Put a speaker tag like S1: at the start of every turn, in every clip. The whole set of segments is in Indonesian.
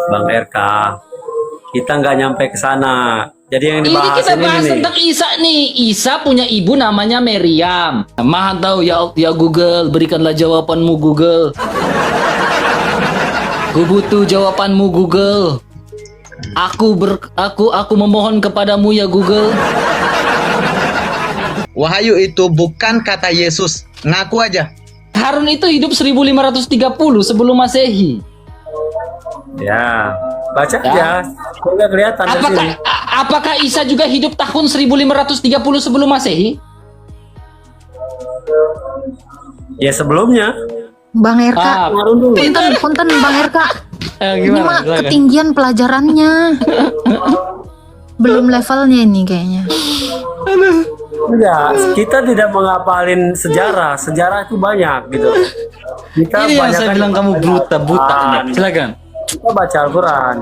S1: Bang RK, kita nggak nyampe ke sana. Jadi yang
S2: Ini
S1: dibahas
S2: kita bahas
S1: nih.
S2: tentang Isa nih. Isa punya ibu namanya Maryam. Maha tahu ya Google, berikanlah jawabanmu Google. Gue butuh jawabanmu Google. Aku memohon kepadamu ya Google.
S3: Wahyu itu bukan kata Yesus. Ngaku aja.
S2: Harun itu hidup 1530 sebelum Masehi.
S1: Ya, baca
S2: Ya.
S1: aja. Nggak kelihatan dari sini.
S2: Apakah Isa juga hidup tahun 1530 sebelum Masehi?
S1: Ya sebelumnya.
S4: Bang RK,
S1: Harun dulu.
S4: punten Bang RK. Ini
S2: Gimana?
S4: mah
S2: Silakan.
S4: ketinggian pelajarannya. Belum levelnya ini kayaknya.
S1: Ya, kita tidak menghafalin sejarah. Sejarah itu banyak gitu. Kita
S2: Ini yang saya
S1: banyakkan
S2: bilang kamu buta
S1: Al-Quran.
S2: ini. Silakan.
S1: Kita baca Al-Quran.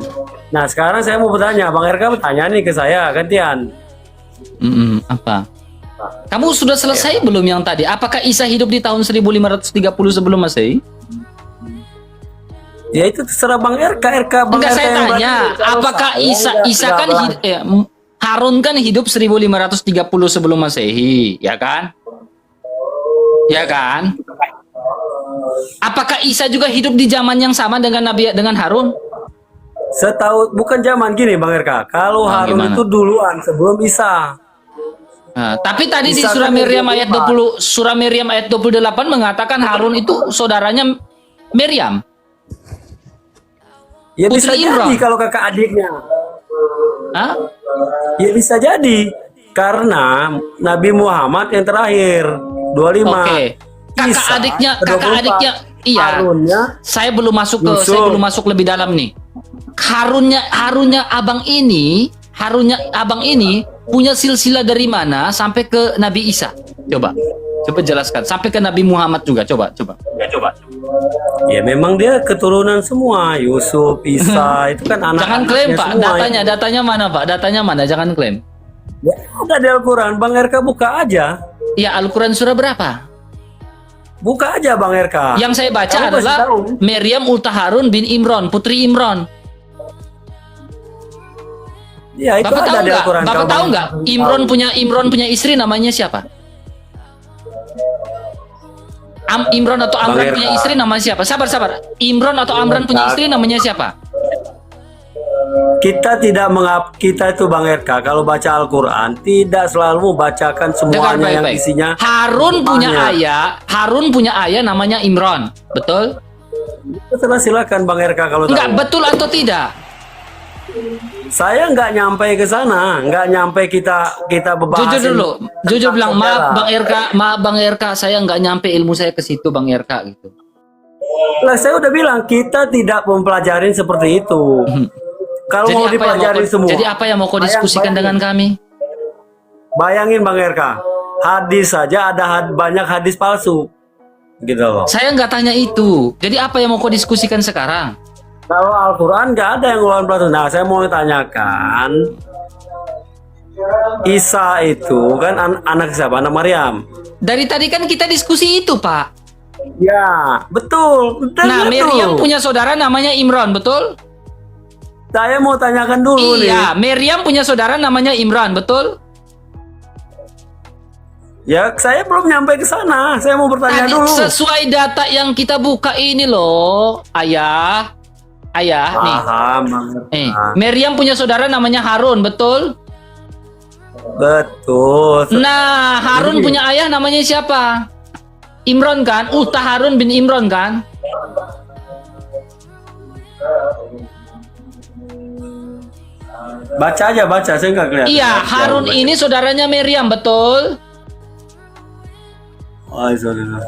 S1: Nah, sekarang saya mau bertanya, Bang RK bertanya nih ke saya, gantian.
S2: Apa? Kamu sudah selesai belum yang tadi? Apakah Isa hidup di tahun 1530 sebelum Masehi?
S1: Ya itu terserah Bang RK. Bang
S2: Enggak,
S1: RK
S2: saya
S1: yang
S2: tanya,
S1: berarti. Kalau
S2: apakah
S1: saya
S2: Isa
S1: nggak
S2: kan
S1: berani.
S2: Harun kan hidup 1530 sebelum Masehi, ya kan? Ya kan? Apakah Isa juga hidup di zaman yang sama dengan Harun?
S1: Setahu bukan zaman gini Bang RK. Kalau Harun
S2: gimana?
S1: itu duluan sebelum Isa.
S2: Nah, tapi tadi di
S1: Isa
S2: surah
S1: kan
S2: Maryam ayat
S1: 24.
S2: 20, surah Maryam ayat 28 mengatakan Harun itu saudaranya Maryam.
S1: Ya
S2: Putri
S1: bisa
S2: Imran.
S1: jadi kalau kakak adiknya.
S2: Hah?
S1: Ya bisa jadi karena Nabi Muhammad yang terakhir 25.
S2: Oke. Kakak
S1: Isa,
S2: adiknya,
S1: 24.
S2: iya.
S1: Harunnya
S2: Saya belum masuk
S1: Yusuf.
S2: saya belum masuk lebih dalam nih. Harunnya abang ini punya silsilah dari mana sampai ke Nabi Isa? Coba jelaskan. Sampai ke Nabi Muhammad juga. Coba.
S1: ya memang dia keturunan semua Yusuf, Isa itu kan anak.
S2: Jangan klaim Pak. Datanya mana Pak? Datanya mana? Jangan klaim.
S1: Ya, ada di Al-Quran. Bang RK buka aja.
S2: Ya Al-Quran surah berapa?
S1: Buka aja Bang RK.
S2: Yang saya baca
S1: Kamu pasti
S2: adalah
S1: tahu.
S2: Maryam ulta Harun bin Imran, putri Imran.
S1: Ya itu
S2: Bapak tahu
S1: ada di
S2: nggak?
S1: Al-Quran.
S2: Bapak
S1: Kalau
S2: tahu
S1: Bang
S2: nggak?
S1: RK
S2: Imran punya istri namanya siapa? Imran atau
S1: Bang
S2: Amran
S1: RK.
S2: punya istri namanya siapa? Sabar. Imran atau Amran punya istri namanya siapa?
S1: Kita tidak kita itu Bang RK kalau baca Al-Quran tidak selalu membacakan
S2: Dengar
S1: semuanya yang
S2: baik-baik.
S1: isinya.
S2: Harun
S1: banyak.
S2: punya ayah namanya Imran. Betul?
S1: Silakan Bang RK kalau
S2: Enggak,
S1: tahu.
S2: betul atau tidak?
S1: Saya nggak nyampe ke sana, nggak nyampe kita
S2: Jujur
S1: berbahas.
S2: dulu. Jujur bilang, maaf Bang RK, saya nggak nyampe ilmu saya ke situ Bang RK gitu.
S1: Lah saya udah bilang kita tidak mempelajarin seperti itu. Kalau mau dipelajarin semua.
S2: Jadi apa yang mau kau diskusikan dengan kami?
S1: Bayangin Bang RK, hadis saja ada banyak hadis palsu, gitu loh.
S2: Saya nggak tanya itu. Jadi apa yang mau kau diskusikan sekarang?
S1: Kalau Al-Quran nggak ada yang ngeluarin palsu. Nah saya mau tanyakan, Isa itu kan anak siapa? Anak Maryam.
S2: Dari tadi kan kita diskusi itu Pak.
S1: Ya betul.
S2: Nah,
S1: Betul.
S2: Maryam punya saudara namanya Imran, betul?
S1: Saya mau tanyakan dulu nih.
S2: Iya, Maryam punya saudara namanya Imran, betul?
S1: Ya, saya belum nyampe ke sana. Saya mau bertanya
S2: Tadi
S1: dulu.
S2: sesuai data yang kita buka ini loh, ayah nih.
S1: Paham, Bang.
S2: Maryam punya saudara namanya Harun, betul?
S1: Betul.
S2: Nah, Harun punya ayah namanya siapa? Imran kan? Ulta Harun bin Imran kan?
S1: Baca aja, baca. Saya nggak kelihatan.
S2: Iya, Harun
S1: Baca.
S2: ini saudaranya Maryam, betul?
S1: Oh, saudara.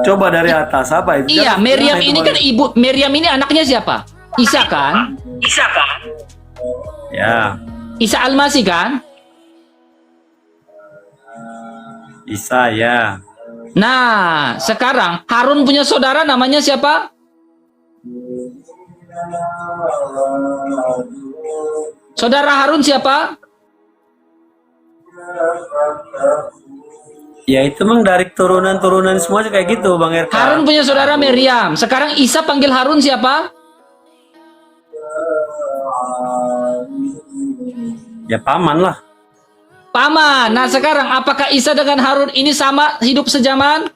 S1: Coba dari atas apa itu?
S2: Iya,
S1: Jangan-
S2: Maryam
S1: jangan
S2: ini
S1: itu,
S2: kan ibu, Maryam ini anaknya siapa? Isa kan?
S1: Ya,
S2: Isa Al-Masih kan?
S1: Isa ya.
S2: Nah, sekarang Harun punya saudara namanya siapa? Saudara Harun siapa?
S1: Ya itu memang dari turunan-turunan semua kayak gitu Bang RK.
S2: Harun punya saudara Miriam. Sekarang Isa panggil Harun siapa?
S1: Ya paman lah.
S2: Paman. Nah sekarang apakah Isa dengan Harun ini sama hidup sejaman?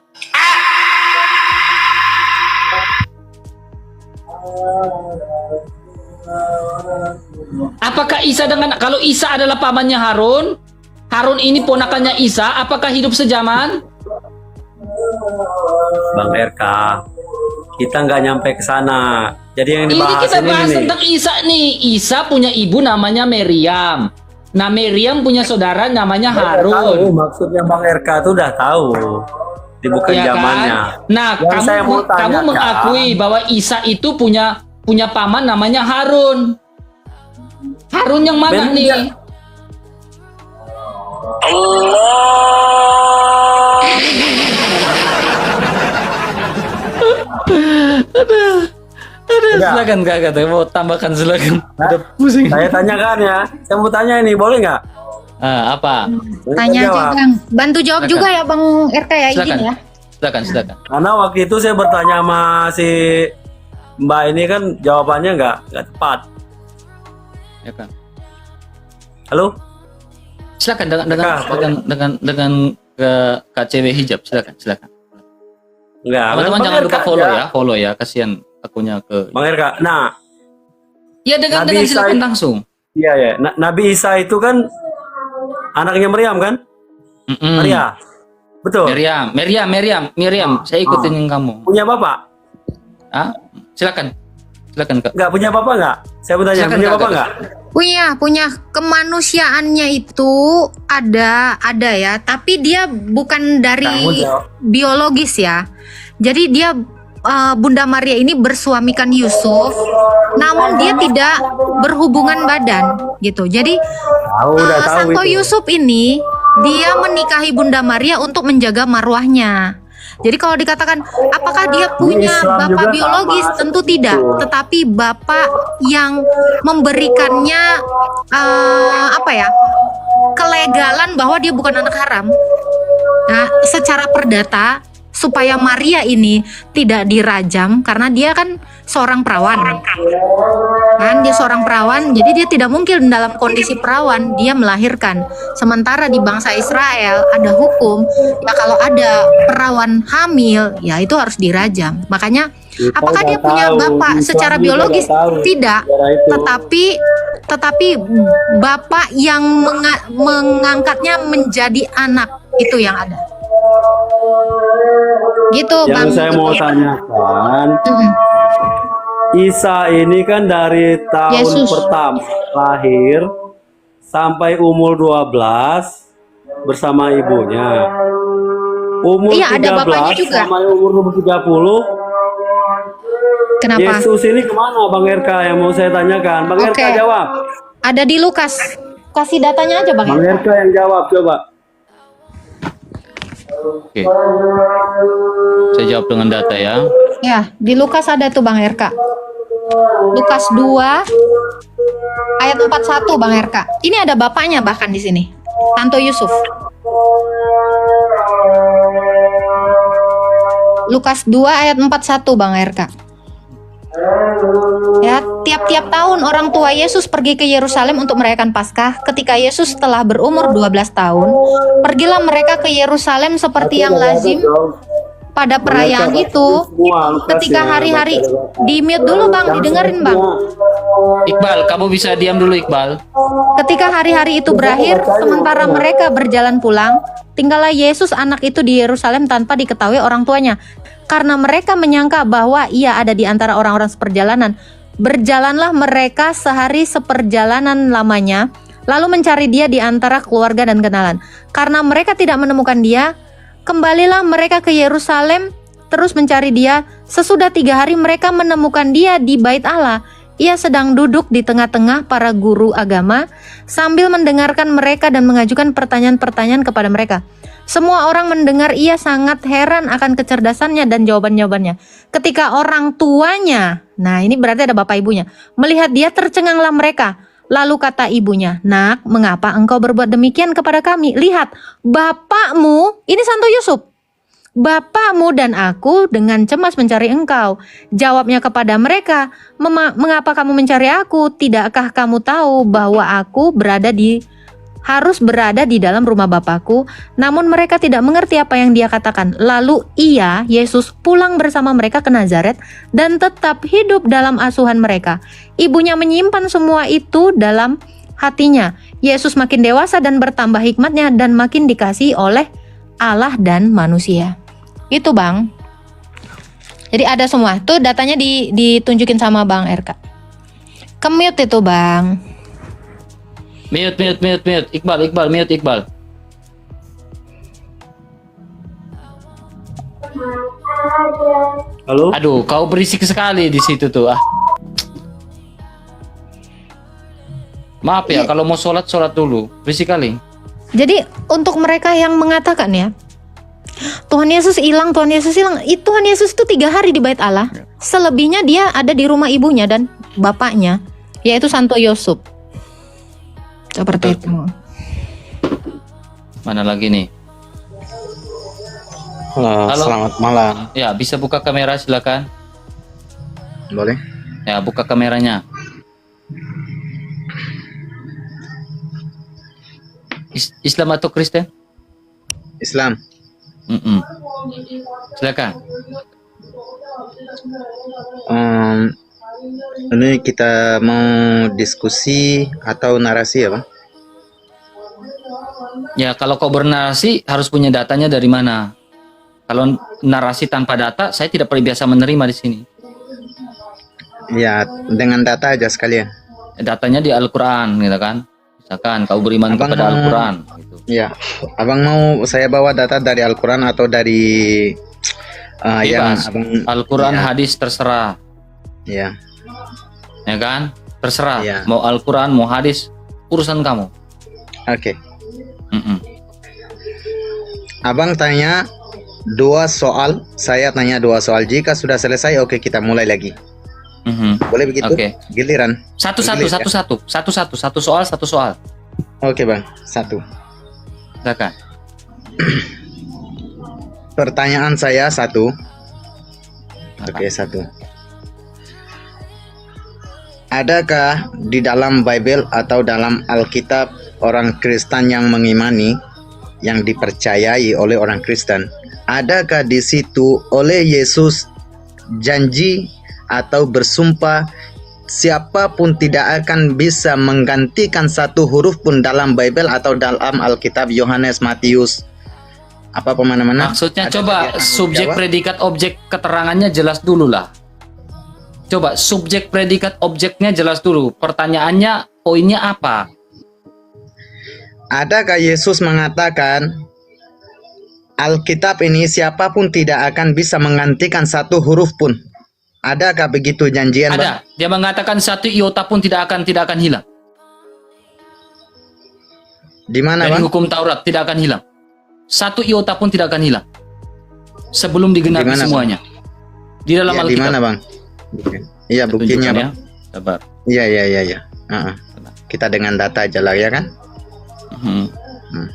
S2: Apakah Isa dengan, kalau Isa adalah pamannya Harun, Harun ini ponakannya Isa, apakah hidup sejaman?
S1: Bang RK, kita nggak nyampe ke sana. Jadi yang
S2: Ini
S1: dibahas
S2: kita bahas
S1: ini
S2: tentang Isa nih. Isa punya ibu namanya Miriam. Nah Miriam punya saudara namanya
S1: Tahu,
S2: Harun.
S1: maksudnya Bang RK tuh udah tahu. Di bukan
S2: Ya
S1: zamannya.
S2: kan? Nah,
S1: Yang saya mau
S2: kamu
S1: tanyakan,
S2: mengakui bahwa Isa itu punya paman namanya Harun. Harun yang mana
S1: Memang
S2: nih?
S1: dia- Enggak.
S2: Silakan kakak, mau tambahkan silakan. Udah pusing.
S1: Saya tanyakan ya. Saya mau tanya ini, boleh nggak?
S2: Apa?
S4: Tanya aja
S1: Jawab.
S4: Bang. Bantu jawab
S2: Silakan.
S4: juga ya Bang RK ya, izin
S2: Silakan.
S4: ya.
S2: Silakan.
S1: Karena waktu itu saya bertanya sama si Mbak ini kan jawabannya nggak tepat.
S2: Ya kan.
S1: Halo?
S2: Silakan
S1: Kak,
S2: dengan ke KCW hijab. Silakan.
S1: Enggak.
S2: Teman-teman jangan lupa follow ya. Kasihan akunya ke.
S1: Bang RK. Nah,
S2: Ya dengan
S1: Nabi Isa
S2: silakan
S1: itu-
S2: langsung.
S1: iya ya. Nabi Isa itu kan anaknya Maryam kan?
S2: Mm-mm.
S1: Maria. Betul.
S2: Miriam. Saya ikutin yang kamu.
S1: Punya bapak?
S2: Ah, silakan kak.
S1: Enggak punya bapak enggak? Saya mau tanya,
S2: Silakan,
S1: punya
S2: Kak,
S1: bapak
S2: Kak.
S1: enggak?
S4: Punya kemanusiaannya itu ada ya, tapi dia bukan dari
S1: Kamu jawab.
S4: biologis ya. Jadi dia Bunda Maria ini bersuamikan Yusuf, namun dia tidak berhubungan badan gitu. Jadi
S1: Udah tahu
S4: Santo
S1: itu.
S4: Yusuf ini dia menikahi Bunda Maria untuk menjaga marwahnya. Jadi kalau dikatakan apakah dia punya
S1: Islam
S4: bapak
S1: juga
S4: biologis,
S1: sama,
S4: tentu tidak.
S1: betul.
S4: Tetapi bapak yang memberikannya kelegalan bahwa dia bukan anak haram. Nah, secara perdata supaya Maria ini tidak dirajam karena dia kan seorang perawan. Kan dia seorang perawan, jadi dia tidak mungkin dalam kondisi perawan dia melahirkan. Sementara di bangsa Israel ada hukum, ya kalau ada perawan hamil, ya itu harus dirajam. Makanya apakah dia punya bapak secara biologis? Tidak. Tetapi bapak yang mengangkatnya menjadi anak itu yang ada. Gitu
S1: Yang
S4: Bang.
S1: saya mau tanyakan,
S4: Mm-mm.
S1: Isa ini kan dari tahun
S4: Yesus.
S1: pertama lahir sampai umur 12 bersama ibunya. Umur
S4: Iya, ada
S1: 13
S4: bapaknya juga.
S1: sampai umur 30,
S4: Kenapa?
S1: Yesus ini kemana Bang RK yang mau saya tanyakan? Bang
S4: Oke.
S1: RK jawab.
S4: Ada di Lukas. Kasih datanya aja Bang.
S1: Bang RK yang jawab coba.
S2: Oke. Saya jawab dengan data ya.
S4: Ya, di Lukas ada tuh Bang RK. Lukas 2 ayat 41 Bang RK. Ini ada bapaknya bahkan di sini. Santo Yusuf. Lukas 2 ayat 41 Bang RK. Ya, tiap-tiap tahun orang tua Yesus pergi ke Yerusalem untuk merayakan Paskah. Ketika Yesus telah berumur 12 tahun, pergilah mereka ke Yerusalem seperti yang lazim pada perayaan itu. Ketika hari-hari di mute dulu Bang, didengerin Bang.
S2: Iqbal, kamu bisa diam dulu Iqbal.
S4: Ketika hari-hari itu berakhir, sementara mereka berjalan pulang, tinggallah Yesus anak itu di Yerusalem tanpa diketahui orang tuanya. Karena mereka menyangka bahwa ia ada di antara orang-orang seperjalanan. Berjalanlah mereka sehari seperjalanan lamanya, lalu mencari dia di antara keluarga dan kenalan. Karena mereka tidak menemukan dia, kembalilah mereka ke Yerusalem, terus mencari dia. Sesudah 3 hari mereka menemukan dia di bait Allah. Ia sedang duduk di tengah-tengah para guru agama sambil mendengarkan mereka dan mengajukan pertanyaan-pertanyaan kepada mereka. Semua orang mendengar ia sangat heran akan kecerdasannya dan jawaban-jawabannya. Ketika orang tuanya, nah ini berarti ada bapak ibunya, melihat dia tercenganglah mereka. Lalu kata ibunya, "Nak, mengapa engkau berbuat demikian kepada kami? Lihat, bapakmu," ini Santo Yusuf, "bapakmu dan aku dengan cemas mencari engkau." Jawabnya kepada mereka, "Mengapa kamu mencari aku? Tidakkah kamu tahu bahwa aku harus berada di dalam rumah Bapakku?" Namun mereka tidak mengerti apa yang dia katakan. Lalu ia, Yesus, pulang bersama mereka ke Nazaret dan tetap hidup dalam asuhan mereka. Ibunya menyimpan semua itu dalam hatinya. Yesus makin dewasa dan bertambah hikmatnya dan makin dikasihi oleh Allah dan manusia. Itu Bang. Jadi ada semua. Tuh datanya ditunjukin sama Bang RK. Kemute itu Bang.
S2: Mute. Iqbal, mute Iqbal.
S1: Halo?
S2: Aduh, kau berisik sekali di situ tuh. Maaf ya, kalau mau sholat dulu. Berisik kali.
S4: Jadi untuk mereka yang mengatakan ya, Tuhan Yesus hilang, Tuhan Yesus itu 3 hari di bait Allah. Selebihnya dia ada di rumah ibunya dan bapaknya, yaitu Santo Yusuf. Seperti itu.
S2: Mana lagi nih?
S3: Halo,
S2: Halo.
S3: selamat malam.
S2: Ya, bisa buka kamera silakan.
S3: Boleh?
S2: Ya, buka kameranya. Islam atau Kristen?
S3: Islam.
S2: Silakan.
S3: Ini kita mau diskusi atau narasi ya, Bang?
S2: Ya, kalau kau bernarasi harus punya datanya dari mana? Kalau narasi tanpa data, saya tidak pernah biasa menerima di sini.
S3: Ya, dengan data aja sekalian.
S2: Datanya di Al-Quran, gitu kan? Misalkan kau beriman
S3: Abang
S2: kepada
S3: mau-
S2: Al-Quran. Gitu.
S3: Ya, Abang mau saya bawa data dari Al-Quran atau dari yang
S2: Bebas.
S3: Abang
S2: Al-Quran,
S3: ya,
S2: hadis terserah,
S3: ya.
S2: ya kan? Terserah.
S3: Iya.
S2: Mau Al-Quran, mau hadis, urusan kamu.
S3: Oke.
S2: Mm-mm.
S3: Abang tanya 2 soal, saya tanya 2 soal. Jika sudah selesai, oke kita mulai lagi.
S2: Mhm.
S3: Boleh begitu?
S2: Oke.
S3: Giliran.
S2: Satu-satu,
S3: Bergilir, ya?
S2: satu-satu. Satu soal.
S3: Oke, Bang. 1.
S2: Silakan.
S3: Pertanyaan saya 1. Oke, 1. Adakah di dalam Bible atau dalam Alkitab orang Kristen yang mengimani, yang dipercayai oleh orang Kristen, adakah di situ oleh Yesus janji atau bersumpah siapapun tidak akan bisa menggantikan satu huruf pun dalam Bible atau dalam Alkitab Yohanes, Matius, apa mana-mana?
S2: Maksudnya
S3: Ada
S2: coba
S3: bagian
S2: subjek,
S3: jawab?
S2: predikat, objek keterangannya jelas dulu lah. Coba subjek, predikat, objeknya jelas dulu. Pertanyaannya, poinnya apa?
S3: Adakah Yesus mengatakan Alkitab ini siapapun tidak akan bisa menggantikan satu huruf pun? Adakah begitu janjian, Bang?
S2: Ada. Dia mengatakan satu iota pun tidak akan hilang.
S3: Di mana,
S2: Dari
S3: Bang?
S2: hukum Taurat tidak akan hilang. Satu iota pun tidak akan hilang. Sebelum digenapi
S3: Di mana,
S2: semuanya. Di dalam
S3: Ya, di
S2: Alkitab.
S3: mana, Bang? Iya,
S2: Saya
S3: buktinya,
S2: tunjukkan
S3: Bang.
S2: ya. Sabar.
S3: Iya. Kita dengan data aja lah, ya kan?
S2: Mhm.
S3: Hmm.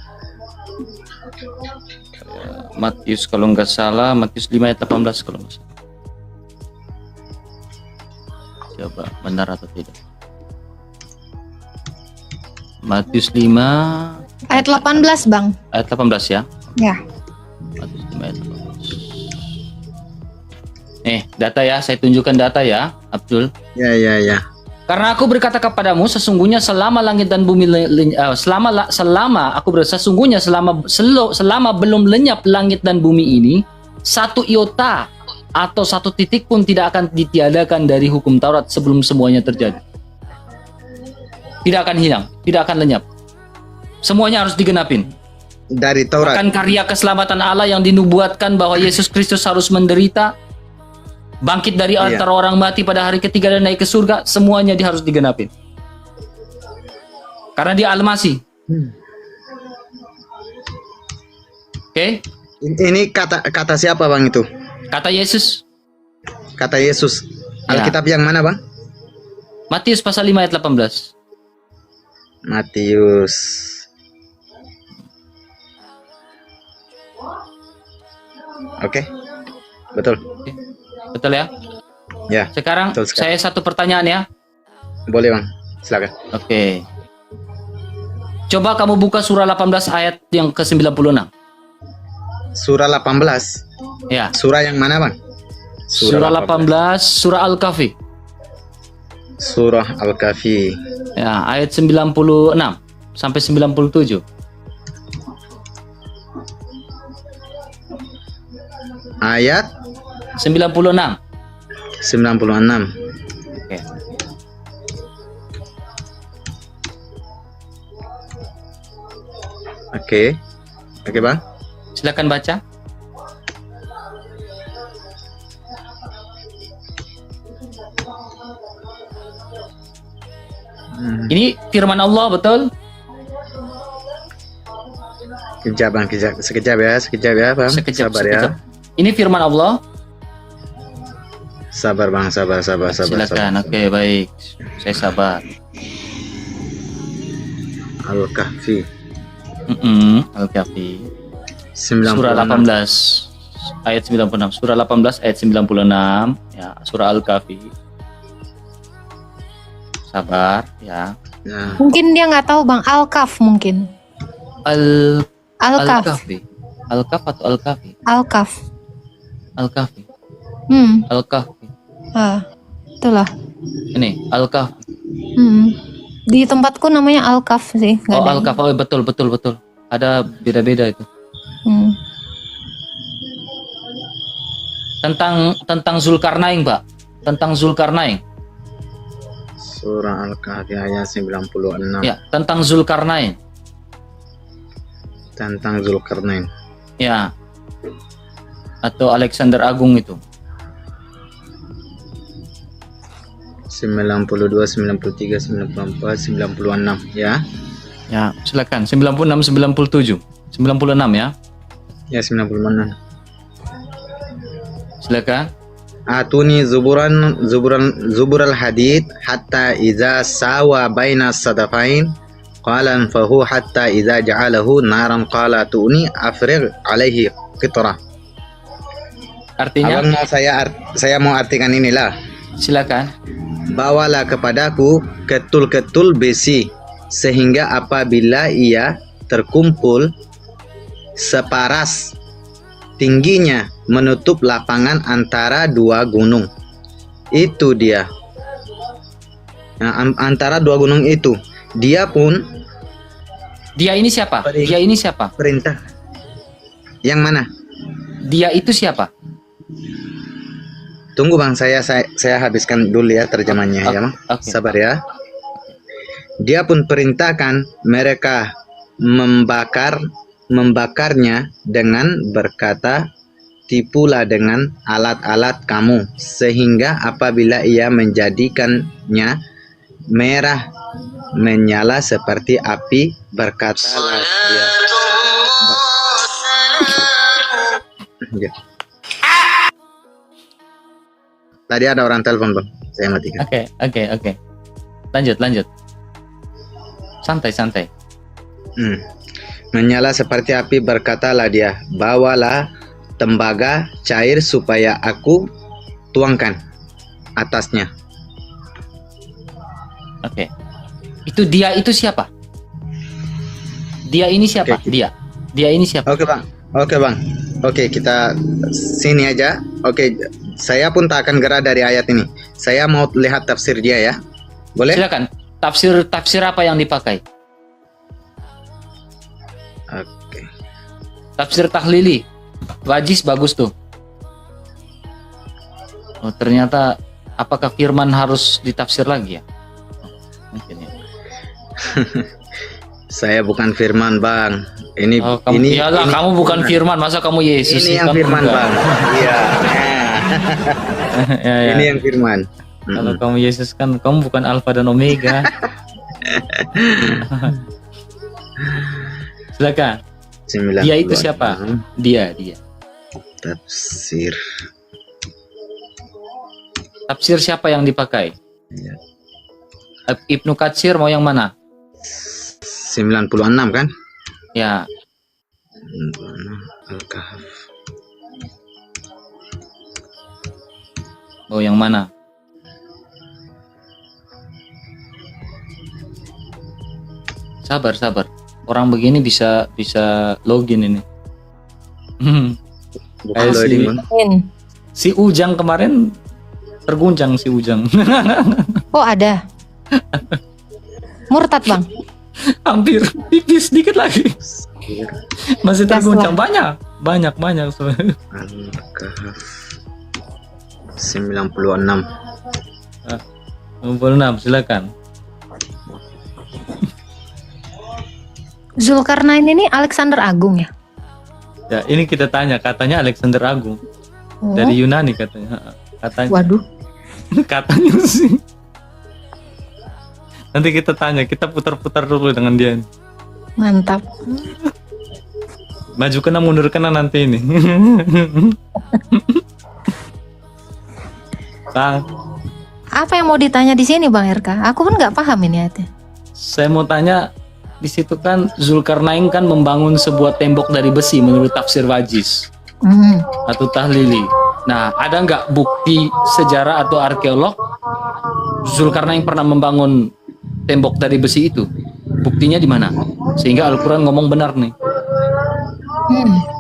S2: Matius kalau nggak salah, Matius 5 ayat 18 kalau nggak salah. Coba benar atau tidak? Matius 5
S4: Ayat 18 Bang.
S2: ayat 18 ya.
S4: Ya.
S2: Matius 5 ayat 18. Data ya, saya tunjukkan data ya, Abdul.
S3: Ya.
S2: Karena aku berkata kepadamu, sesungguhnya selama langit dan bumi selama belum lenyap langit dan bumi ini, satu iota atau satu titik pun tidak akan ditiadakan dari hukum Taurat sebelum semuanya terjadi. Tidak akan hilang, tidak akan lenyap. Semuanya harus digenapin.
S3: Dari Taurat.
S2: Bahkan karya keselamatan Allah yang dinubuatkan bahwa Yesus Kristus harus menderita, bangkit dari
S3: Iya.
S2: antara orang mati pada hari ketiga dan naik ke surga, semuanya dia harus digenapin. Karena dia Al-Masih. Oke?
S3: Ini kata siapa, Bang, itu?
S2: Kata Yesus,
S3: Kata Yesus.
S2: Ya.
S3: Alkitab yang mana, Bang?
S2: Matius pasal 5 ayat 18.
S3: Matius. Oke. Betul.
S2: Betul ya?
S3: Ya,
S2: Sekarang
S3: betul sekali.
S2: saya satu pertanyaan ya.
S3: Boleh, Bang. Silakan.
S2: Oke. Coba kamu buka surah 18 ayat yang ke-96.
S3: Surah 18.
S2: Ya.
S3: Surah yang mana, Bang?
S2: Surah 18, surah Al-Kahfi.
S3: Surah Al-Kahfi.
S2: Ya, ayat 96 sampai 97.
S3: Ayat
S2: 96.
S3: 96.
S2: Oke.
S3: Oke. Oke, Bang.
S2: Silakan baca. Ini firman Allah, betul?
S3: Sekejap, Bang. Sekejap ya, Bang. Sabar ya.
S2: Ini firman Allah.
S3: Sabar, Bang. Sabar.
S2: Silakan. Oke, baik. Saya sabar.
S3: Al-Kahfi.
S2: Al-Kahfi.
S3: 96.
S2: Surah 18 ayat 96. Surah 18 ayat 96. Ya, surah Al-Kahfi. Sabar, ya.
S3: Ya.
S4: Mungkin dia nggak tahu Bang, Al-Kaf mungkin. Al-Kaf.
S2: Al-Kahfi. Al-Kaf atau Al-Kahfi?
S4: Al-Kaf.
S2: Al-Kahfi. Al-Kahfi.
S4: Itulah.
S2: Ini Al-Kahfi.
S4: Di tempatku namanya Al-Kaf sih. nggak
S2: Oh,
S4: ada
S2: Al-Kahfi. Oh, betul. Ada beda-beda itu.
S4: Hmm.
S2: Tentang Zulkarnain, Pak. Tentang Zulkarnain.
S3: Surah Al-Kahfi ayat 96.
S2: Ya, tentang Zulkarnain.
S3: Tentang Zulkarnain.
S2: Ya. Atau Alexander Agung itu.
S3: 92, 93, 94, 96 ya.
S2: Ya, silakan. 96, 97. 96 ya.
S3: Ya, 96.
S2: Silakan.
S3: Atuni zubural hadid hatta idza sawa baina sadafain qala fahu hatta idza ja'alahu naran qala tuni afrigh alaihi qitra.
S2: Artinya?
S3: Abang mau saya mau artikan inilah.
S2: Silakan.
S3: Bawalah kepadaku ketul-ketul besi sehingga apabila ia terkumpul separas tingginya menutup lapangan antara dua gunung. Itu dia. Nah, antara dua gunung itu. Dia ini siapa?
S2: Dia ini siapa?
S3: Perintah. Yang mana?
S2: Dia itu siapa?
S3: Tunggu Bang, saya habiskan dulu ya terjemahnya ya Bang.
S2: Okay.
S3: Sabar ya. Dia pun perintahkan mereka membakarnya dengan berkata, tipulah dengan alat-alat kamu sehingga apabila ia menjadikannya merah menyala seperti api, berkatalah dia. Tadi ada orang telepon Bang, saya matikan.
S2: Oke. Lanjut. Santai.
S3: Menyala seperti api, berkatalah dia, bawalah tembaga cair supaya aku tuangkan atasnya.
S2: Oke. Dia itu siapa? Dia ini siapa?
S3: Oke.
S2: Dia ini siapa?
S3: Oke Bang. Oke, kita sini aja. Oke, saya pun tak akan gerak dari ayat ini. Saya mau lihat tafsir dia ya. Boleh?
S2: Silakan. Tafsir apa yang dipakai?
S3: Oke.
S2: Tafsir Tahlili. Wajis bagus tuh. Oh, ternyata apakah firman harus ditafsir lagi ya? Mungkin ya.
S3: Saya bukan firman Bang.
S2: Kamu bukan firman, masa kamu Yesus?
S3: Ini yang
S2: kamu
S3: firman
S2: enggak.
S3: Bang. Iya.
S2: Ya.
S3: Ini yang firman.
S2: Kalau kamu Yesus kan kamu bukan Alfa dan Omega. Silakan.
S3: 96.
S2: Dia itu siapa? Dia.
S3: Tafsir.
S2: Tafsir siapa yang dipakai?
S3: Ya.
S2: Ibnu Katsir mau yang mana?
S3: 96 kan?
S2: Ya.
S3: 96 Al-Kahf.
S2: Oh, yang mana? Sabar, sabar. Orang begini bisa login ini.
S3: Bukan
S2: Kayak
S3: loading,
S2: si-
S3: Bang.
S2: Si Ujang kemarin terguncang si Ujang.
S4: Oh ada. Murtad bang.
S2: Hampir tipis sedikit lagi. Masih
S4: Gas
S2: terguncang
S4: lah.
S2: banyak sebenarnya.
S3: Al-Kahf 96.
S2: 96, silakan.
S4: Zulkarnain ini Alexander Agung ya?
S2: Ya, ini kita tanya, katanya Alexander Agung
S4: Oh,
S2: dari Yunani katanya. Katanya.
S4: waduh.
S2: Katanya sih. Nanti kita tanya, kita putar-putar dulu dengan dia.
S4: Mantap.
S2: Maju kena mundur kena nanti ini. Bang,
S4: Apa yang mau ditanya di sini Bang RK? Aku kan nggak paham ini ya.
S2: saya mau tanya, di situ kan Zulkarnain kan membangun sebuah tembok dari besi menurut tafsir Wajiz atau Tahlili. Nah, ada nggak bukti sejarah atau arkeolog Zulkarnain pernah membangun tembok dari besi itu? Buktinya di mana? Sehingga Al-Quran ngomong benar nih.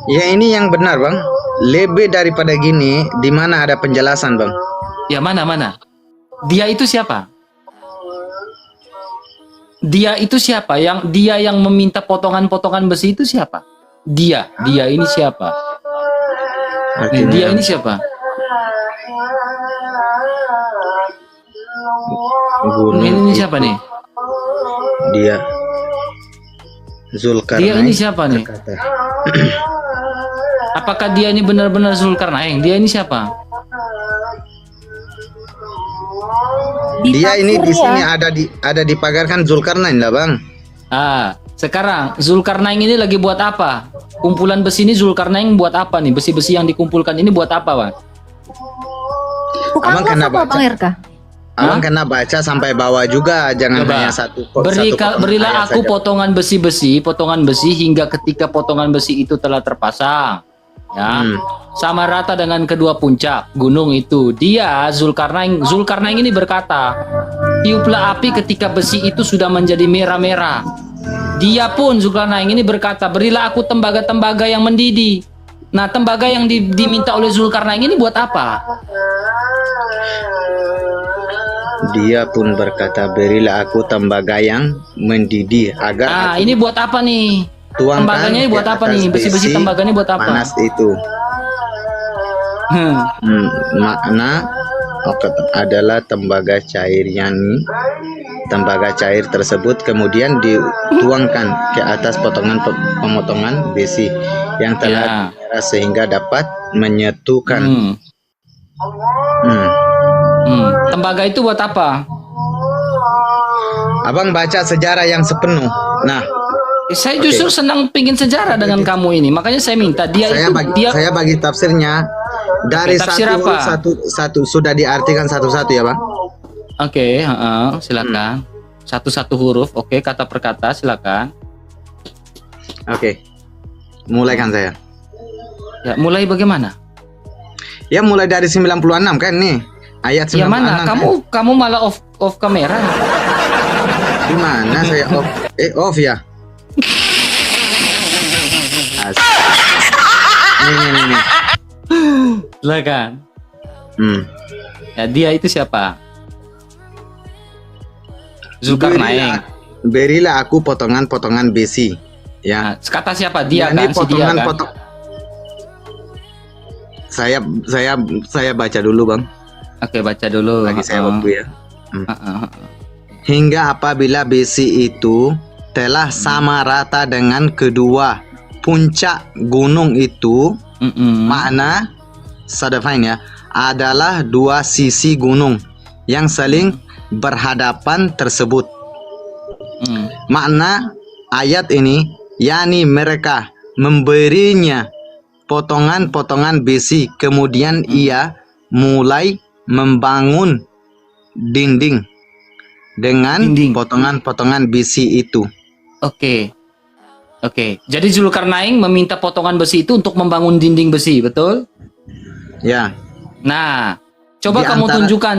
S3: Ya ini yang benar bang. Lebih daripada gini, di mana ada penjelasan bang?
S2: Ya mana? Dia itu siapa? Dia itu siapa? Dia yang meminta potongan-potongan besi itu siapa? Dia ini siapa?
S3: Artinya
S2: Dia ini siapa?
S3: gunung
S2: Ini siapa nih?
S3: Dia
S2: Dia
S3: Zulkarnain.
S2: ini siapa nih?
S3: berkata,
S2: Apakah dia ini benar-benar Zulkarnain? Dia ini siapa?
S3: Dia ini di
S4: tafsir
S3: sini
S4: ya.
S3: ada dipagarkan Zulkarnain lah bang.
S2: Sekarang Zulkarnain ini lagi buat apa? Kumpulan besi ini Zulkarnain buat apa nih? Besi-besi yang dikumpulkan ini buat apa, Bang?
S4: Bukan
S3: Abang
S4: apa
S3: kena
S4: Bang
S3: baca.
S4: RK?
S3: Abang kena baca sampai bawah juga, jangan
S2: Coba.
S3: hanya satu potongan
S2: Berilah
S3: ayat
S2: aku
S3: saja.
S2: potongan besi hingga ketika potongan besi itu telah terpasang. Ya. Sama rata dengan kedua puncak gunung itu. Dia Zulkarnain ini berkata, tiuplah api ketika besi itu sudah menjadi merah-merah. Dia pun Zulkarnain ini berkata, berilah aku tembaga-tembaga yang mendidih. Nah, tembaga yang diminta oleh Zulkarnain ini buat apa?
S3: Dia pun berkata, berilah aku tembaga yang mendidih agar
S2: Nah,
S3: aku
S2: ini buat apa nih?
S3: tuangkan
S2: Tembaganya ini buat
S3: ke
S2: apa
S3: atas
S2: nih? Besi-besi
S3: besi
S2: tembaganya buat apa?
S3: panas itu. Makna adalah tembaga cair, yani tembaga cair tersebut kemudian dituangkan ke atas pemotongan besi yang telah merah sehingga dapat menyatukan.
S2: Tembaga itu buat apa?
S3: Abang baca sejarah yang sepenuh. Nah,
S2: Saya justru senang pingin sejarah dengan kamu ini. Makanya saya minta
S3: saya bagi tafsirnya dari
S2: Tafsir apa?
S3: satu sudah diartikan satu-satu ya bang.
S2: Oke, silakan. Satu-satu huruf, oke, kata per kata, silakan.
S3: Oke, mulaikan saya.
S2: Ya, mulai bagaimana?
S3: Ya mulai dari 96 kan nih ayat 96.
S2: Ya mana? Kamu malah off kamera.
S3: Di mana saya off? Off ya. Nih.
S2: Silakan. Ya, dia itu siapa? Zulkarnain.
S3: Berilah aku potongan-potongan besi. Ya.
S2: Kata siapa? Dia
S3: Ini
S2: kan, si dia kan.
S3: Saya baca dulu bang.
S2: Oke, baca dulu.
S3: Bagi saya waktu ya.
S2: Heeh.
S3: Hingga apabila besi itu telah sama rata dengan kedua puncak gunung itu, makna sadafain ya, adalah dua sisi gunung yang saling berhadapan tersebut. Makna ayat ini, yakni mereka memberinya potongan-potongan besi, kemudian ia mulai membangun dinding dengan potongan-potongan besi itu.
S2: Oke. Oke. Jadi Zulkarnain meminta potongan besi itu untuk membangun dinding besi, betul?
S3: Ya.
S2: Nah, coba
S3: Di
S2: kamu
S3: antara-
S2: tunjukkan.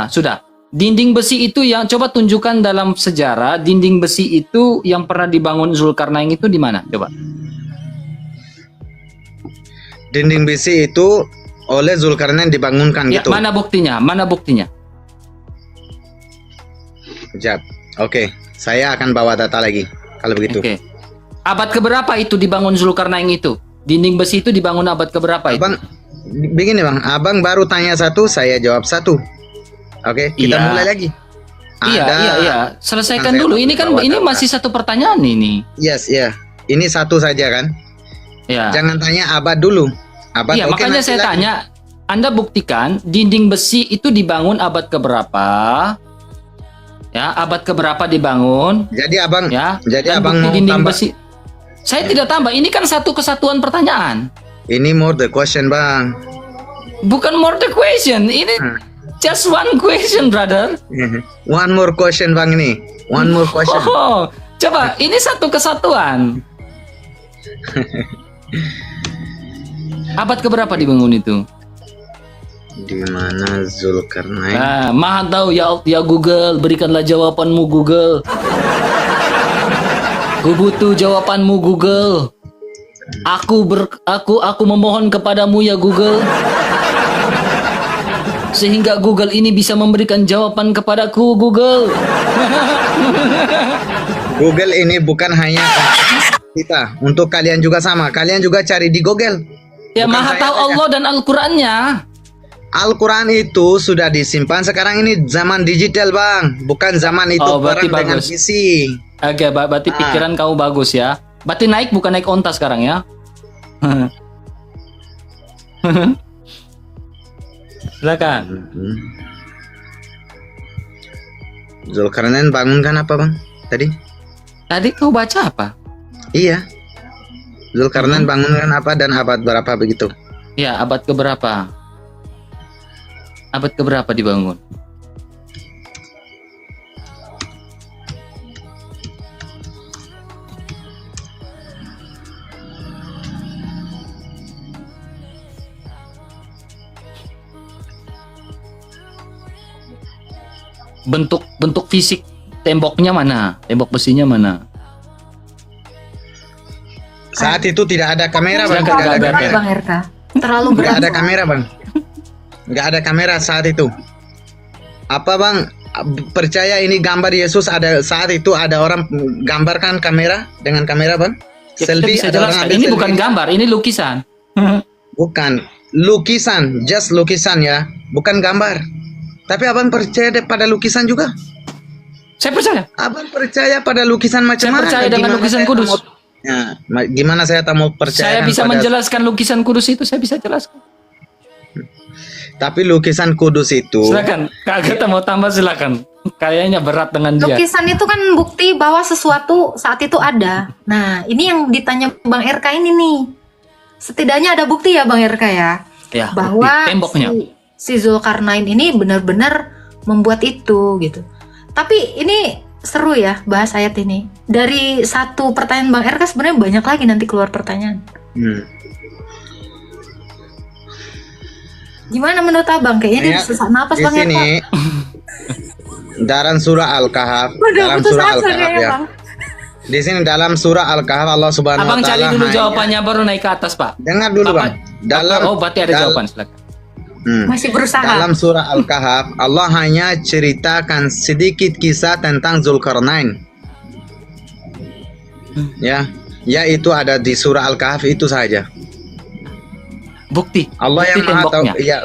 S2: Sudah. Dinding besi itu yang coba tunjukkan dalam sejarah. Dinding besi itu yang pernah dibangun Zulkarnain itu di mana? Coba.
S3: Dinding besi itu oleh Zulkarnain dibangunkan
S2: Ya,
S3: gitu.
S2: mana buktinya? Mana buktinya?
S3: Sekejap. Oke, saya akan bawa data lagi kalau begitu.
S2: Oke. Abad keberapa itu dibangun Zulkarnain itu? Dinding besi itu dibangun abad keberapa itu?
S3: Abang, begini bang, abang baru tanya satu, saya jawab satu. Oke, kita
S2: Iya.
S3: mulai lagi.
S2: Iya. Selesaikan
S3: Kan saya
S2: dulu. Ini kan
S3: bawa
S2: ini
S3: data.
S2: masih satu pertanyaan ini.
S3: Yes, ya. Ini satu saja kan.
S2: Ya.
S3: Jangan tanya abad dulu. Abad.
S2: Iya,
S3: oke,
S2: makanya
S3: nanti
S2: saya
S3: lagi.
S2: tanya, Anda buktikan dinding besi itu dibangun abad keberapa? Ya, abad keberapa dibangun?
S3: Jadi abang,
S2: Ya.
S3: jadi
S2: Dan
S3: abang
S2: bukti
S3: mau
S2: dinding
S3: tambah.
S2: besi. Saya tidak tambah. Ini kan satu kesatuan pertanyaan.
S3: Ini more the question bang.
S2: Bukan more the question. Ini just one question, brother.
S3: One more question bang ini. One more question.
S2: Oh, coba ini satu kesatuan. Abad keberapa dibangun itu?
S3: Di mana Zulkarnain?
S2: Nah, maha tahu ya Google, berikanlah jawabanmu Google. Ku butuh jawabanmu Google. Aku memohon kepadamu ya Google. Sehingga Google ini bisa memberikan jawaban kepadaku Google.
S3: Google ini bukan hanya kita, untuk kalian juga sama. Kalian juga cari di Google.
S2: Ya
S3: Bukan
S2: maha
S3: saya
S2: tahu
S3: saja.
S2: Allah dan Al-Qur'annya.
S3: Al-Quran itu sudah disimpan. Sekarang ini zaman digital bang, bukan zaman itu
S2: Oh, berarti
S3: perang dengan
S2: bagus.
S3: PC.
S2: Oke, berarti pikiran kamu bagus ya. Berarti naik bukan naik onta sekarang ya. Silakan.
S3: Zulkarnain bangunkan apa bang? Tadi?
S2: Tadi kau baca apa?
S3: Iya. Zulkarnain bangunkan apa dan abad berapa begitu?
S2: Ya, abad keberapa? Abad keberapa dibangun? Bentuk fisik temboknya mana? Tembok besinya mana?
S3: Saat itu tidak ada kamera bang.
S2: Silakan,
S3: Tidak ada
S2: Kak Agatha.
S3: kamera.
S4: Bang RK. Terlalu
S3: Nggak
S4: berat.
S3: ada kamera bang. Nggak ada kamera saat itu. Apa bang? Percaya ini gambar Yesus ada saat itu ada orang gambarkan kamera dengan kamera bang?
S2: Ya, kita bisa
S3: ada orang
S2: jelaskan.
S3: ambil
S2: Ini
S3: selfie.
S2: bukan gambar, ini lukisan.
S3: Bukan lukisan, just lukisan ya, bukan gambar. Tapi abang percaya pada lukisan juga?
S2: Saya percaya.
S3: Abang percaya pada lukisan macam
S2: Saya
S3: mana?
S2: percaya dengan
S3: Gimana
S2: lukisan
S3: saya tak
S2: kudus.
S3: mau- Ya, gimana saya tak mau percaya?
S2: Saya bisa menjelaskan lukisan kudus itu, saya bisa jelaskan.
S3: Tapi lukisan kudus itu,
S2: Silakan, Kak Agatha mau tambah silakan. Kayaknya berat dengan dia.
S4: Lukisan itu kan bukti bahwa sesuatu saat itu ada. Nah, ini yang ditanya Bang RK ini nih. Setidaknya ada bukti ya Bang RK ya,
S2: Ya,
S4: bahwa
S2: bukti temboknya.
S4: si Zulkarnain ini benar-benar membuat itu gitu. Tapi ini seru ya bahas ayat ini. Dari satu pertanyaan Bang RK sebenarnya banyak lagi nanti keluar pertanyaan. Gimana menurut Abang? Kayaknya dia
S3: Ya,
S4: sesak napas
S3: di
S4: Bang RK.
S3: sini dalam surah Al-Kahf,
S4: Udah
S3: dalam
S4: putus
S3: surah
S4: asa
S3: Al-Kahf
S4: kayaknya
S3: ya.
S4: Bang.
S3: Di sini dalam surah Al-Kahf Allah Subhanahu
S2: Abang
S3: wa taala
S2: cari dulu
S3: hanya-
S2: jawabannya baru naik ke atas, Pak.
S3: Dengar dulu
S2: Bapak-
S3: bang. Dalam
S2: Oh, berarti ada jawaban, silakan.
S4: Masih berusaha.
S3: Dalam surah Al-Kahf, Allah hanya ceritakan sedikit kisah tentang Zulkarnain. Ya, yaitu ada di surah Al-Kahf itu saja.
S2: Bukti.
S3: Allah
S2: bukti
S3: yang Maha tahu.
S2: temboknya.
S3: Ya.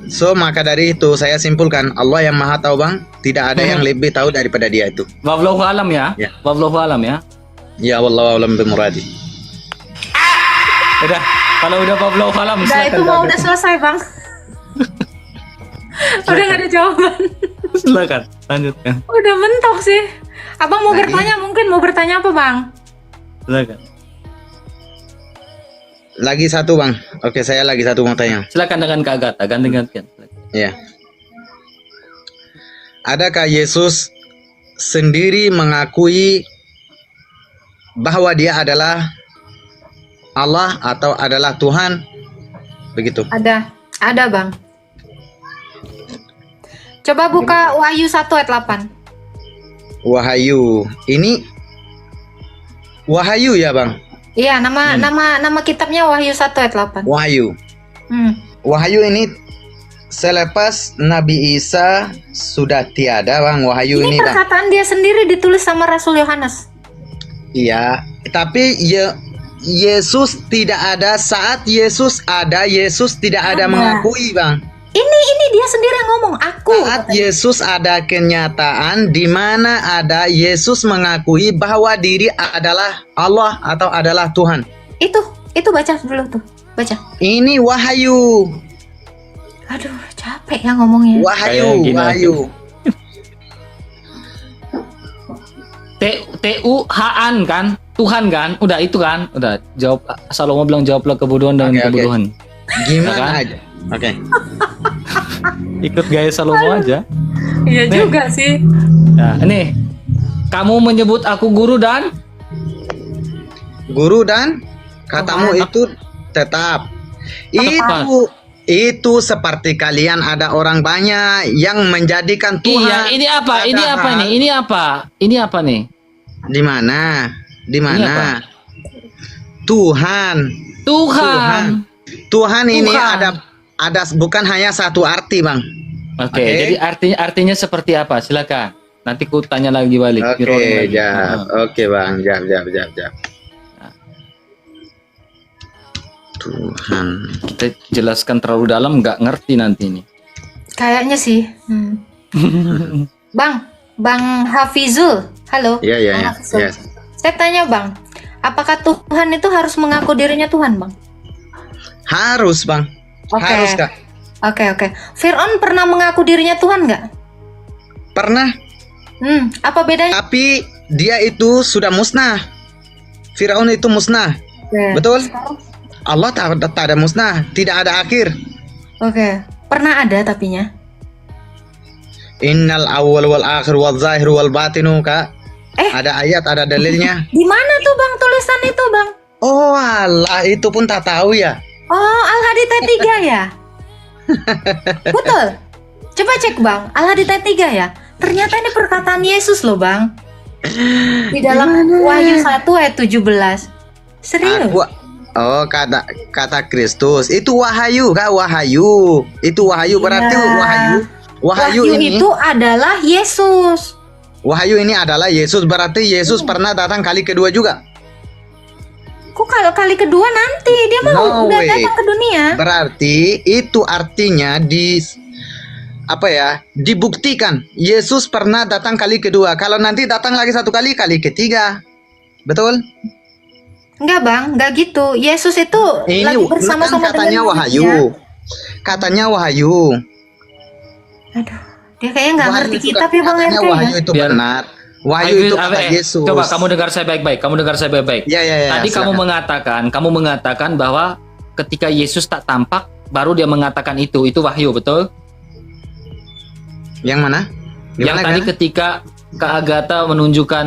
S3: So maka dari itu saya simpulkan Allah yang Maha tahu bang, tidak ada yang lebih tahu daripada Dia itu.
S2: Wallahu alam ya.
S3: Ya.
S2: Wallahu alam ya.
S3: Ya wallahu a'lam bimuradi.
S2: Udah, kalau udah wallahu alam
S4: Udah itu mau udah selesai Bang. Udah gak ada jawaban.
S2: Silakan, lanjutkan.
S4: Udah mentok sih. Abang mau
S3: Lagi?
S4: bertanya mungkin mau bertanya apa Bang?
S2: Silakan.
S3: Lagi satu bang. Oke, saya lagi satu mau tanya.
S2: Silakan dengan Kak Agatha, ganti-gantian.
S3: Ya. Adakah Yesus sendiri mengakui bahwa dia adalah Allah atau adalah Tuhan? Begitu.
S4: Ada Bang. Coba buka Wahyu 1 ayat 8.
S3: Wahyu. Ini Wahyu ya, Bang?
S4: Iya, nama kitabnya Wahyu 1 ayat 8.
S3: Wahyu. Wahyu ini selepas Nabi Isa sudah tiada, Bang. Wahyu ini, Bang.
S4: Perkataan dia sendiri ditulis sama Rasul Yohanes.
S3: Iya, tapi Yesus tidak ada. Saat Yesus ada, Yesus tidak ada mengakui, Bang.
S4: Ini dia sendiri yang ngomong, aku.
S3: Saat Yesus ada kenyataan di mana ada Yesus mengakui bahwa diri adalah Allah atau adalah Tuhan.
S4: Itu baca dulu tuh. Baca.
S3: Ini Wahyu.
S4: Aduh, capek ya ngomongnya.
S3: Wahyu.
S2: T-U-H-an kan? Tuhan kan? Udah itu kan? Udah jawab. Salomo bilang jawablah kebodohan dengan kebodohan.
S3: Gimana
S2: kan?
S3: aja? Oke.
S2: Ikut gaya Salomo aja.
S4: Iya juga sih.
S2: Nah, ini kamu menyebut aku guru dan
S3: katamu itu tetap. Itu seperti kalian ada orang banyak yang menjadikan Tuhan.
S2: Iya, ini apa? Ini apa nih? Ini apa nih?
S3: Di mana?
S2: apa?
S3: Tuhan ini ada bukan hanya satu arti, Bang.
S2: Oke. Jadi artinya seperti apa? Silakan. Nanti ku tanya lagi balik.
S3: Oke, Bang. Jawab. Tuhan.
S2: Kita jelaskan terlalu dalam nggak ngerti nanti ini.
S4: Kayaknya sih. Bang Hafizul. Halo.
S3: Iya.
S4: Bang Hafizul.
S3: Yes.
S4: Saya tanya, Bang. Apakah Tuhan itu harus mengaku dirinya Tuhan, Bang?
S3: Harus, Bang.
S4: Oke.
S3: Harus, Kak.
S4: Oke. Fir'aun pernah mengaku dirinya Tuhan nggak?
S3: Pernah.
S4: Apa bedanya?
S3: Tapi dia itu sudah musnah. Firaun itu musnah. Betul? Allah tak ada musnah, tidak ada akhir.
S4: Oke. Pernah ada tapinya?
S3: Innal awwal wal akhir wal zahir wal batinu, Kak. Ada ayat, ada dalilnya.
S4: Di mana tuh, Bang, tulisan itu, Bang?
S3: Oh, alah, itu pun tak tahu ya.
S4: Oh, Al-Hadid ayat 3 ya? Betul. Coba cek, Bang. Al-Hadid ayat 3 ya? Ternyata ini perkataan Yesus loh, Bang. Di dalam Wahyu 1 ayat 17. Serius?
S3: Kata Kristus. Itu Wahyu, Kak. Wahyu. Itu Wahyu berarti Wahyu ini
S4: itu adalah Yesus.
S3: Wahyu ini adalah Yesus, berarti Yesus pernah datang kali kedua juga.
S4: Kok kalau kali kedua nanti dia mau udah datang ke dunia?
S3: Berarti itu artinya dibuktikan Yesus pernah datang kali kedua. Kalau nanti datang lagi satu kali ketiga. Betul?
S4: Enggak, Bang, enggak gitu. Yesus itu lagi bersama-sama
S3: katanya
S4: dengan
S3: Wahyu. Katanya Wahyu.
S4: Aduh, dia kayaknya nggak ngerti kitab ya, Bang RK.
S3: Wahyu itu benar. Wahyu itu kata Yesus.
S2: Coba kamu dengar saya baik-baik.
S3: Ya,
S2: Tadi
S3: silakan.
S2: kamu mengatakan bahwa ketika Yesus tak tampak, baru dia mengatakan itu wahyu, betul?
S3: Yang mana?
S2: Yang tadi ketika Kak Agatha menunjukkan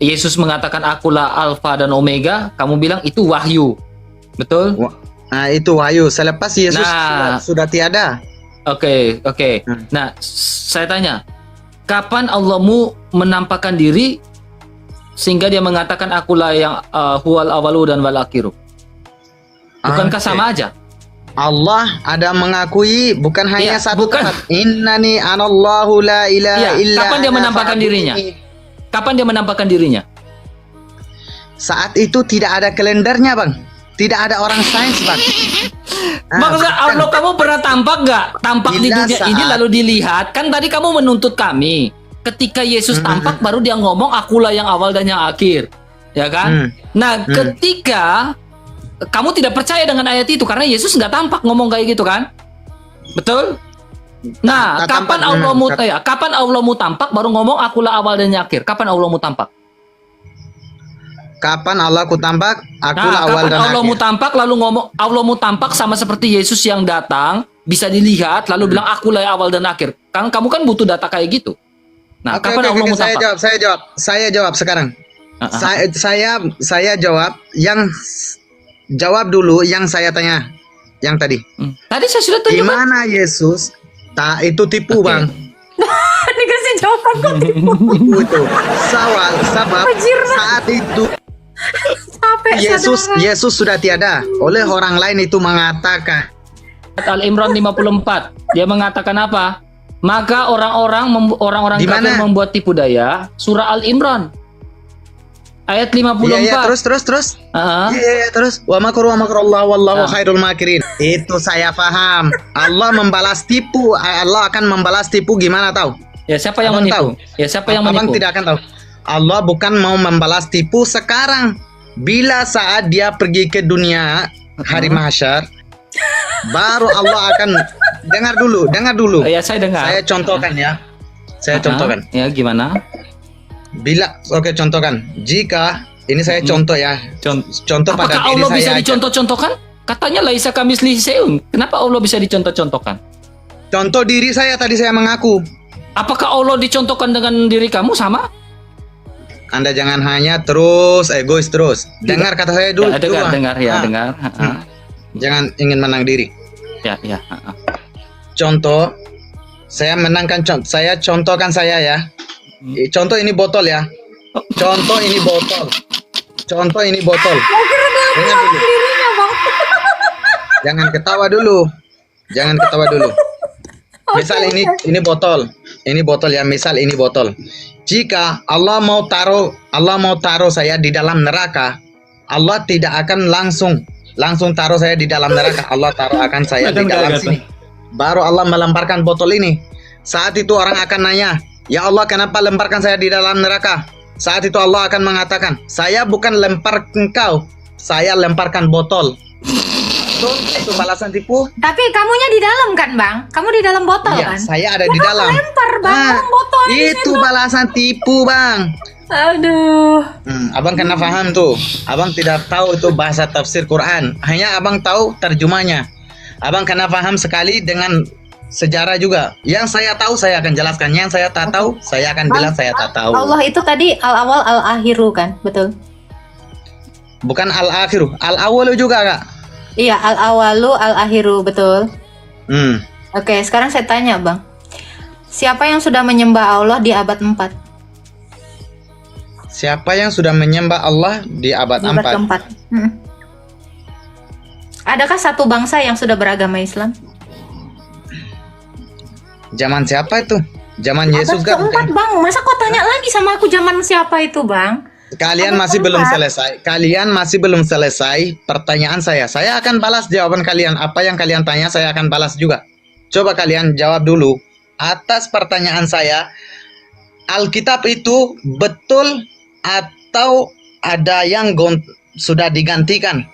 S2: Yesus mengatakan akulah Alfa dan Omega, kamu bilang itu wahyu, betul?
S3: Nah, itu wahyu. Selepas Yesus sudah tiada.
S2: Oke. Nah, saya tanya, kapan Allahmu menampakkan diri sehingga dia mengatakan akulah yang huwal awalu dan wal akhiru? Bukankah sama aja?
S3: Allah ada mengakui bukan hanya satu kata. Innani anallahu la ilaha illa.
S2: Kapan dia menampakkan dirinya? Kapan dia menampakkan dirinya?
S3: Saat itu tidak ada kalendernya, Bang. Tidak ada orang sains, Bang.
S2: Maksudnya Allah kamu pernah tampak nggak? Tampak di dunia ini lalu dilihat. Kan tadi kamu menuntut kami. Ketika Yesus tampak baru dia ngomong akulah yang awal dan yang akhir. Ya kan? Nah, ketika kamu tidak percaya dengan ayat itu karena Yesus nggak tampak ngomong kayak gitu kan? Betul? Nah, kapan Allahmu tampak baru ngomong akulah awal dan yang akhir? Kapan Allahmu tampak?
S3: Kapan Allahku tampak? Akulah awal dan
S2: Allahmu
S3: akhir.
S2: tampak lalu ngomong Allahmu tampak sama seperti Yesus yang datang bisa dilihat lalu bilang akulah yang awal dan akhir. Kan kamu kan butuh data kayak gitu. Nah, kapan Allahmu tampak?
S3: Saya jawab sekarang. Saya jawab dulu yang saya tanya yang tadi.
S2: Tadi saya sudah tunjukkan.
S3: Gimana Yesus? Itu tipu,
S2: Oke.
S3: Bang.
S4: Dikasih jawaban kok tipu.
S3: Tipu itu. Sebab
S4: Anjir, Bang.
S3: saat itu
S4: Capek saudara.
S3: Yesus sudah tiada. Oleh orang lain itu mengatakan.
S2: Al-Imran 54. Dia mengatakan apa? Maka orang-orang
S3: Di
S2: kafir
S3: mana?
S2: membuat tipu daya. Surah Al-Imran ayat 54.
S3: Iya, terus.
S2: Ah.
S3: Iya, terus. Wa makru Allah wallahu khairul makirin. Itu saya paham. Allah membalas tipu. Allah akan membalas tipu gimana tahu?
S2: Ya siapa yang
S3: Abang
S2: menipu?
S3: tahu?
S2: Ya siapa yang
S3: Abang
S2: menipu?
S3: tidak akan tahu. Allah bukan mau membalas tipu sekarang. Bila saat dia pergi ke dunia hari mahsyar, baru Allah akan dengar dulu.
S2: Ya saya dengar.
S3: Saya contohkan ya. Saya contohkan.
S2: Ya gimana?
S3: Contohkan. Jika ini saya contoh ya. Contoh pada
S2: Apakah
S3: diri
S2: Allah
S3: saya
S2: bisa
S3: aja.
S2: dicontoh-contohkan? Katanya laisa kamislihi syai'un. Kenapa Allah bisa dicontoh-contohkan?
S3: Contoh diri saya tadi saya mengaku.
S2: Apakah Allah dicontohkan dengan diri kamu sama?
S3: Anda jangan hanya terus egois terus. Dengar kata saya dulu.
S2: Ya, dengar.
S3: Ah. Jangan ingin menang diri.
S2: Ya.
S3: Contoh, saya menangkan. Saya contohkan saya ya. Contoh ini botol ya. Contoh ini botol. Dengar dulu.
S4: Dirinya, Bang.
S3: Jangan ketawa dulu. Misal ini botol. Ini botol ya, misal ini botol. Jika Allah mau taruh saya di dalam neraka, Allah tidak akan langsung taruh saya di dalam neraka. Allah taruh akan saya di dalam sini. Baru Allah melemparkan botol ini. Saat itu orang akan nanya, "Ya Allah, kenapa lemparkan saya di dalam neraka?" Saat itu Allah akan mengatakan, "Saya bukan lempar engkau, saya lemparkan botol." Itu balasan tipu.
S4: Tapi kamunya di dalam kan, Bang? Kamu di dalam botol
S3: Iya,
S4: kan?
S3: saya ada di dalam.
S4: Lempar, Bang, botol di
S3: Itu balasan tipu, Bang.
S4: Aduh.
S3: Abang kena paham tuh. Abang tidak tahu itu bahasa tafsir Quran. Hanya abang tahu terjemahnya. Abang kena paham sekali dengan sejarah juga. Yang saya tahu saya akan jelaskan. Yang saya tak tahu saya akan bilang saya tak tahu.
S4: Allah itu tadi al-awal al-akhiru kan? Betul.
S3: Bukan al-akhiru, al-awalu juga, Kak.
S4: Iya, al-awalu al-akhiru, betul.
S3: Hmm.
S4: Oke, sekarang saya tanya, Bang. Siapa yang sudah menyembah Allah di abad 4?
S3: Siapa yang sudah menyembah Allah di abad
S4: Di abad
S3: 4?
S4: keempat. Adakah satu bangsa yang sudah beragama Islam?
S3: Zaman siapa itu? Zaman Yesus
S4: Abad
S3: kan?
S4: keempat, Bang. Masa kok tanya lagi sama aku zaman siapa itu, Bang?
S3: Kalian
S4: Abad
S3: masih belum
S4: keempat.
S3: selesai pertanyaan saya. Saya akan balas jawaban kalian. Apa yang kalian tanya saya akan balas juga. Coba kalian jawab dulu atas pertanyaan saya. Alkitab itu betul atau ada yang sudah digantikan?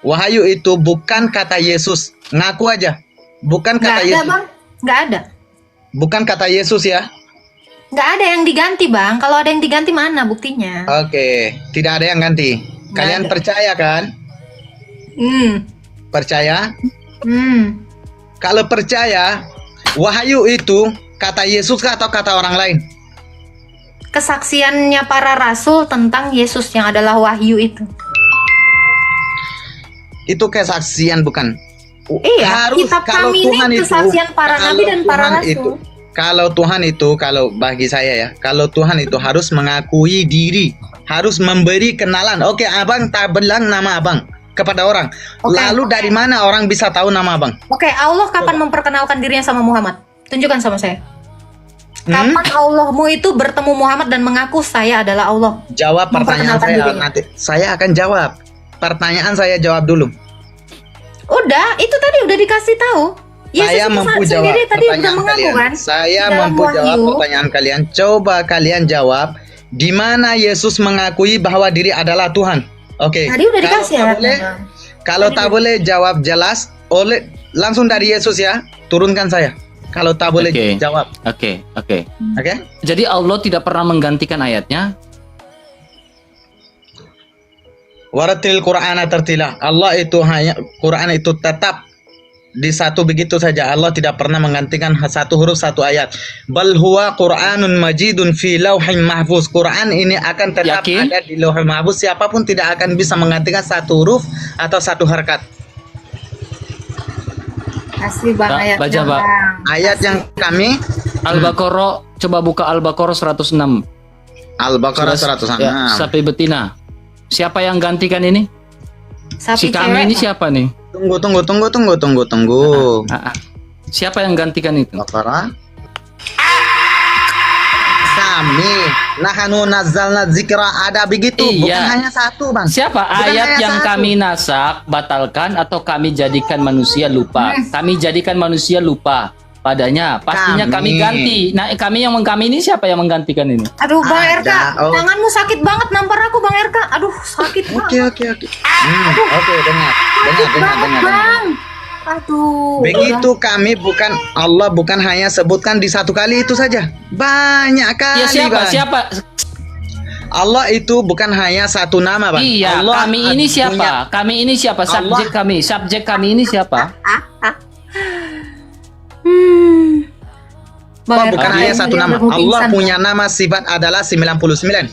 S3: Wahyu itu bukan kata Yesus. Ngaku aja. Bukan
S4: Nggak
S3: kata
S4: ada,
S3: Yesus.
S4: Bang. Nggak ada.
S3: Bukan kata Yesus ya.
S4: Nggak ada yang diganti, Bang. Kalau ada yang diganti mana buktinya?
S3: Oke, tidak ada yang ganti. Kalian
S4: ada.
S3: percaya kan? Percaya? Kalau percaya, wahyu itu kata Yesus kah atau kata orang lain?
S4: Kesaksiannya para rasul tentang Yesus yang adalah wahyu itu.
S3: Itu kesaksian bukan?
S4: Iya, kitab kami ini kesaksian para nabi dan para rasul.
S3: Kalau bagi saya ya, kalau Tuhan itu harus mengakui diri, harus memberi kenalan. Oke, abang tak bilang nama abang kepada orang.
S4: Oke.
S3: Lalu dari mana orang bisa tahu nama abang?
S4: Oke, Allah kapan memperkenalkan dirinya sama Muhammad? Tunjukkan sama saya. Kapan Allahmu itu bertemu Muhammad dan mengaku saya adalah Allah?
S3: Jawab pertanyaan
S4: Memperkenalkan
S3: saya
S4: dirinya.
S3: nanti. Saya akan jawab. Pertanyaan saya jawab dulu.
S4: Udah, itu tadi udah dikasih tahu.
S3: Saya mampu jawab
S4: sendiri tadi udah
S3: pertanyaan
S4: mengaku
S3: kalian.
S4: kan?
S3: Saya
S4: Dalam
S3: mampu jawab
S4: wahyu.
S3: pertanyaan kalian. Coba kalian jawab. Di mana Yesus mengakui bahwa diri adalah Tuhan? Oke.
S4: Tadi udah dikasih ya.
S3: Kalau tak boleh jawab jelas, langsung dari Yesus ya. Turunkan saya. Kalau tak boleh
S2: Oke.
S3: jawab.
S2: Oke.
S3: Oke?
S2: Jadi Allah tidak pernah menggantikan ayatnya.
S3: Waratil Qur'ana tartila. Allah itu hanya Quran itu tetap di satu begitu saja. Allah tidak pernah menggantikan satu huruf satu ayat. Bal huwa Qur'anun majidun fi lauhin mahfuz. Quran ini akan tetap
S2: Yakin?
S3: ada di lauhin mahfuz. Siapapun tidak akan bisa menggantikan satu huruf atau satu harakat.
S5: Asli bang
S2: Ba-
S5: ayatnya
S2: baca, Pak.
S5: bang.
S3: Ayat yang kami
S2: Al-Baqarah, coba buka Al-Baqarah 106.
S3: Al-Baqarah
S2: Sudah-
S3: 106.
S2: ya, sampai betina. Siapa yang gantikan ini? Si
S5: Sapi
S2: kami
S5: cewek.
S2: ini siapa nih?
S3: Tunggu.
S2: Siapa yang gantikan itu?
S3: Baqarah. Kami nahnu nazzalna dzikra, ada begitu,
S2: Iya.
S3: bukan hanya satu, Bang.
S2: Siapa
S3: Bukan
S2: ayat
S3: hanya
S2: yang
S3: satu.
S2: kami nasak, batalkan atau kami jadikan manusia lupa? Kami jadikan manusia lupa padanya. Pastinya kami
S3: Kami.
S2: ganti. Nah, kami ini siapa yang menggantikan ini?
S5: Aduh bang
S3: Ada,
S5: RK,
S3: oh.
S5: tanganmu sakit banget nampar aku bang RK. Aduh sakit bang.
S3: Oke. Oke, dengar.
S5: Bang. Aduh.
S3: Begitu kami Allah bukan hanya sebutkan di satu kali itu saja. Banyak kali,
S2: Ya siapa?
S3: Bang.
S2: Siapa?
S3: Allah itu bukan hanya satu nama, Bang.
S2: Iya,
S3: Allah
S2: kami ini
S3: punya-
S2: siapa? Kami ini siapa? Subjek kami. Subjek kami ini siapa?
S5: Bang
S3: Allah
S5: RK,
S3: bukan hanya satu
S5: dia
S3: nama.
S5: udah mau
S3: Allah
S5: pingsan,
S3: punya nama sifat adalah 99.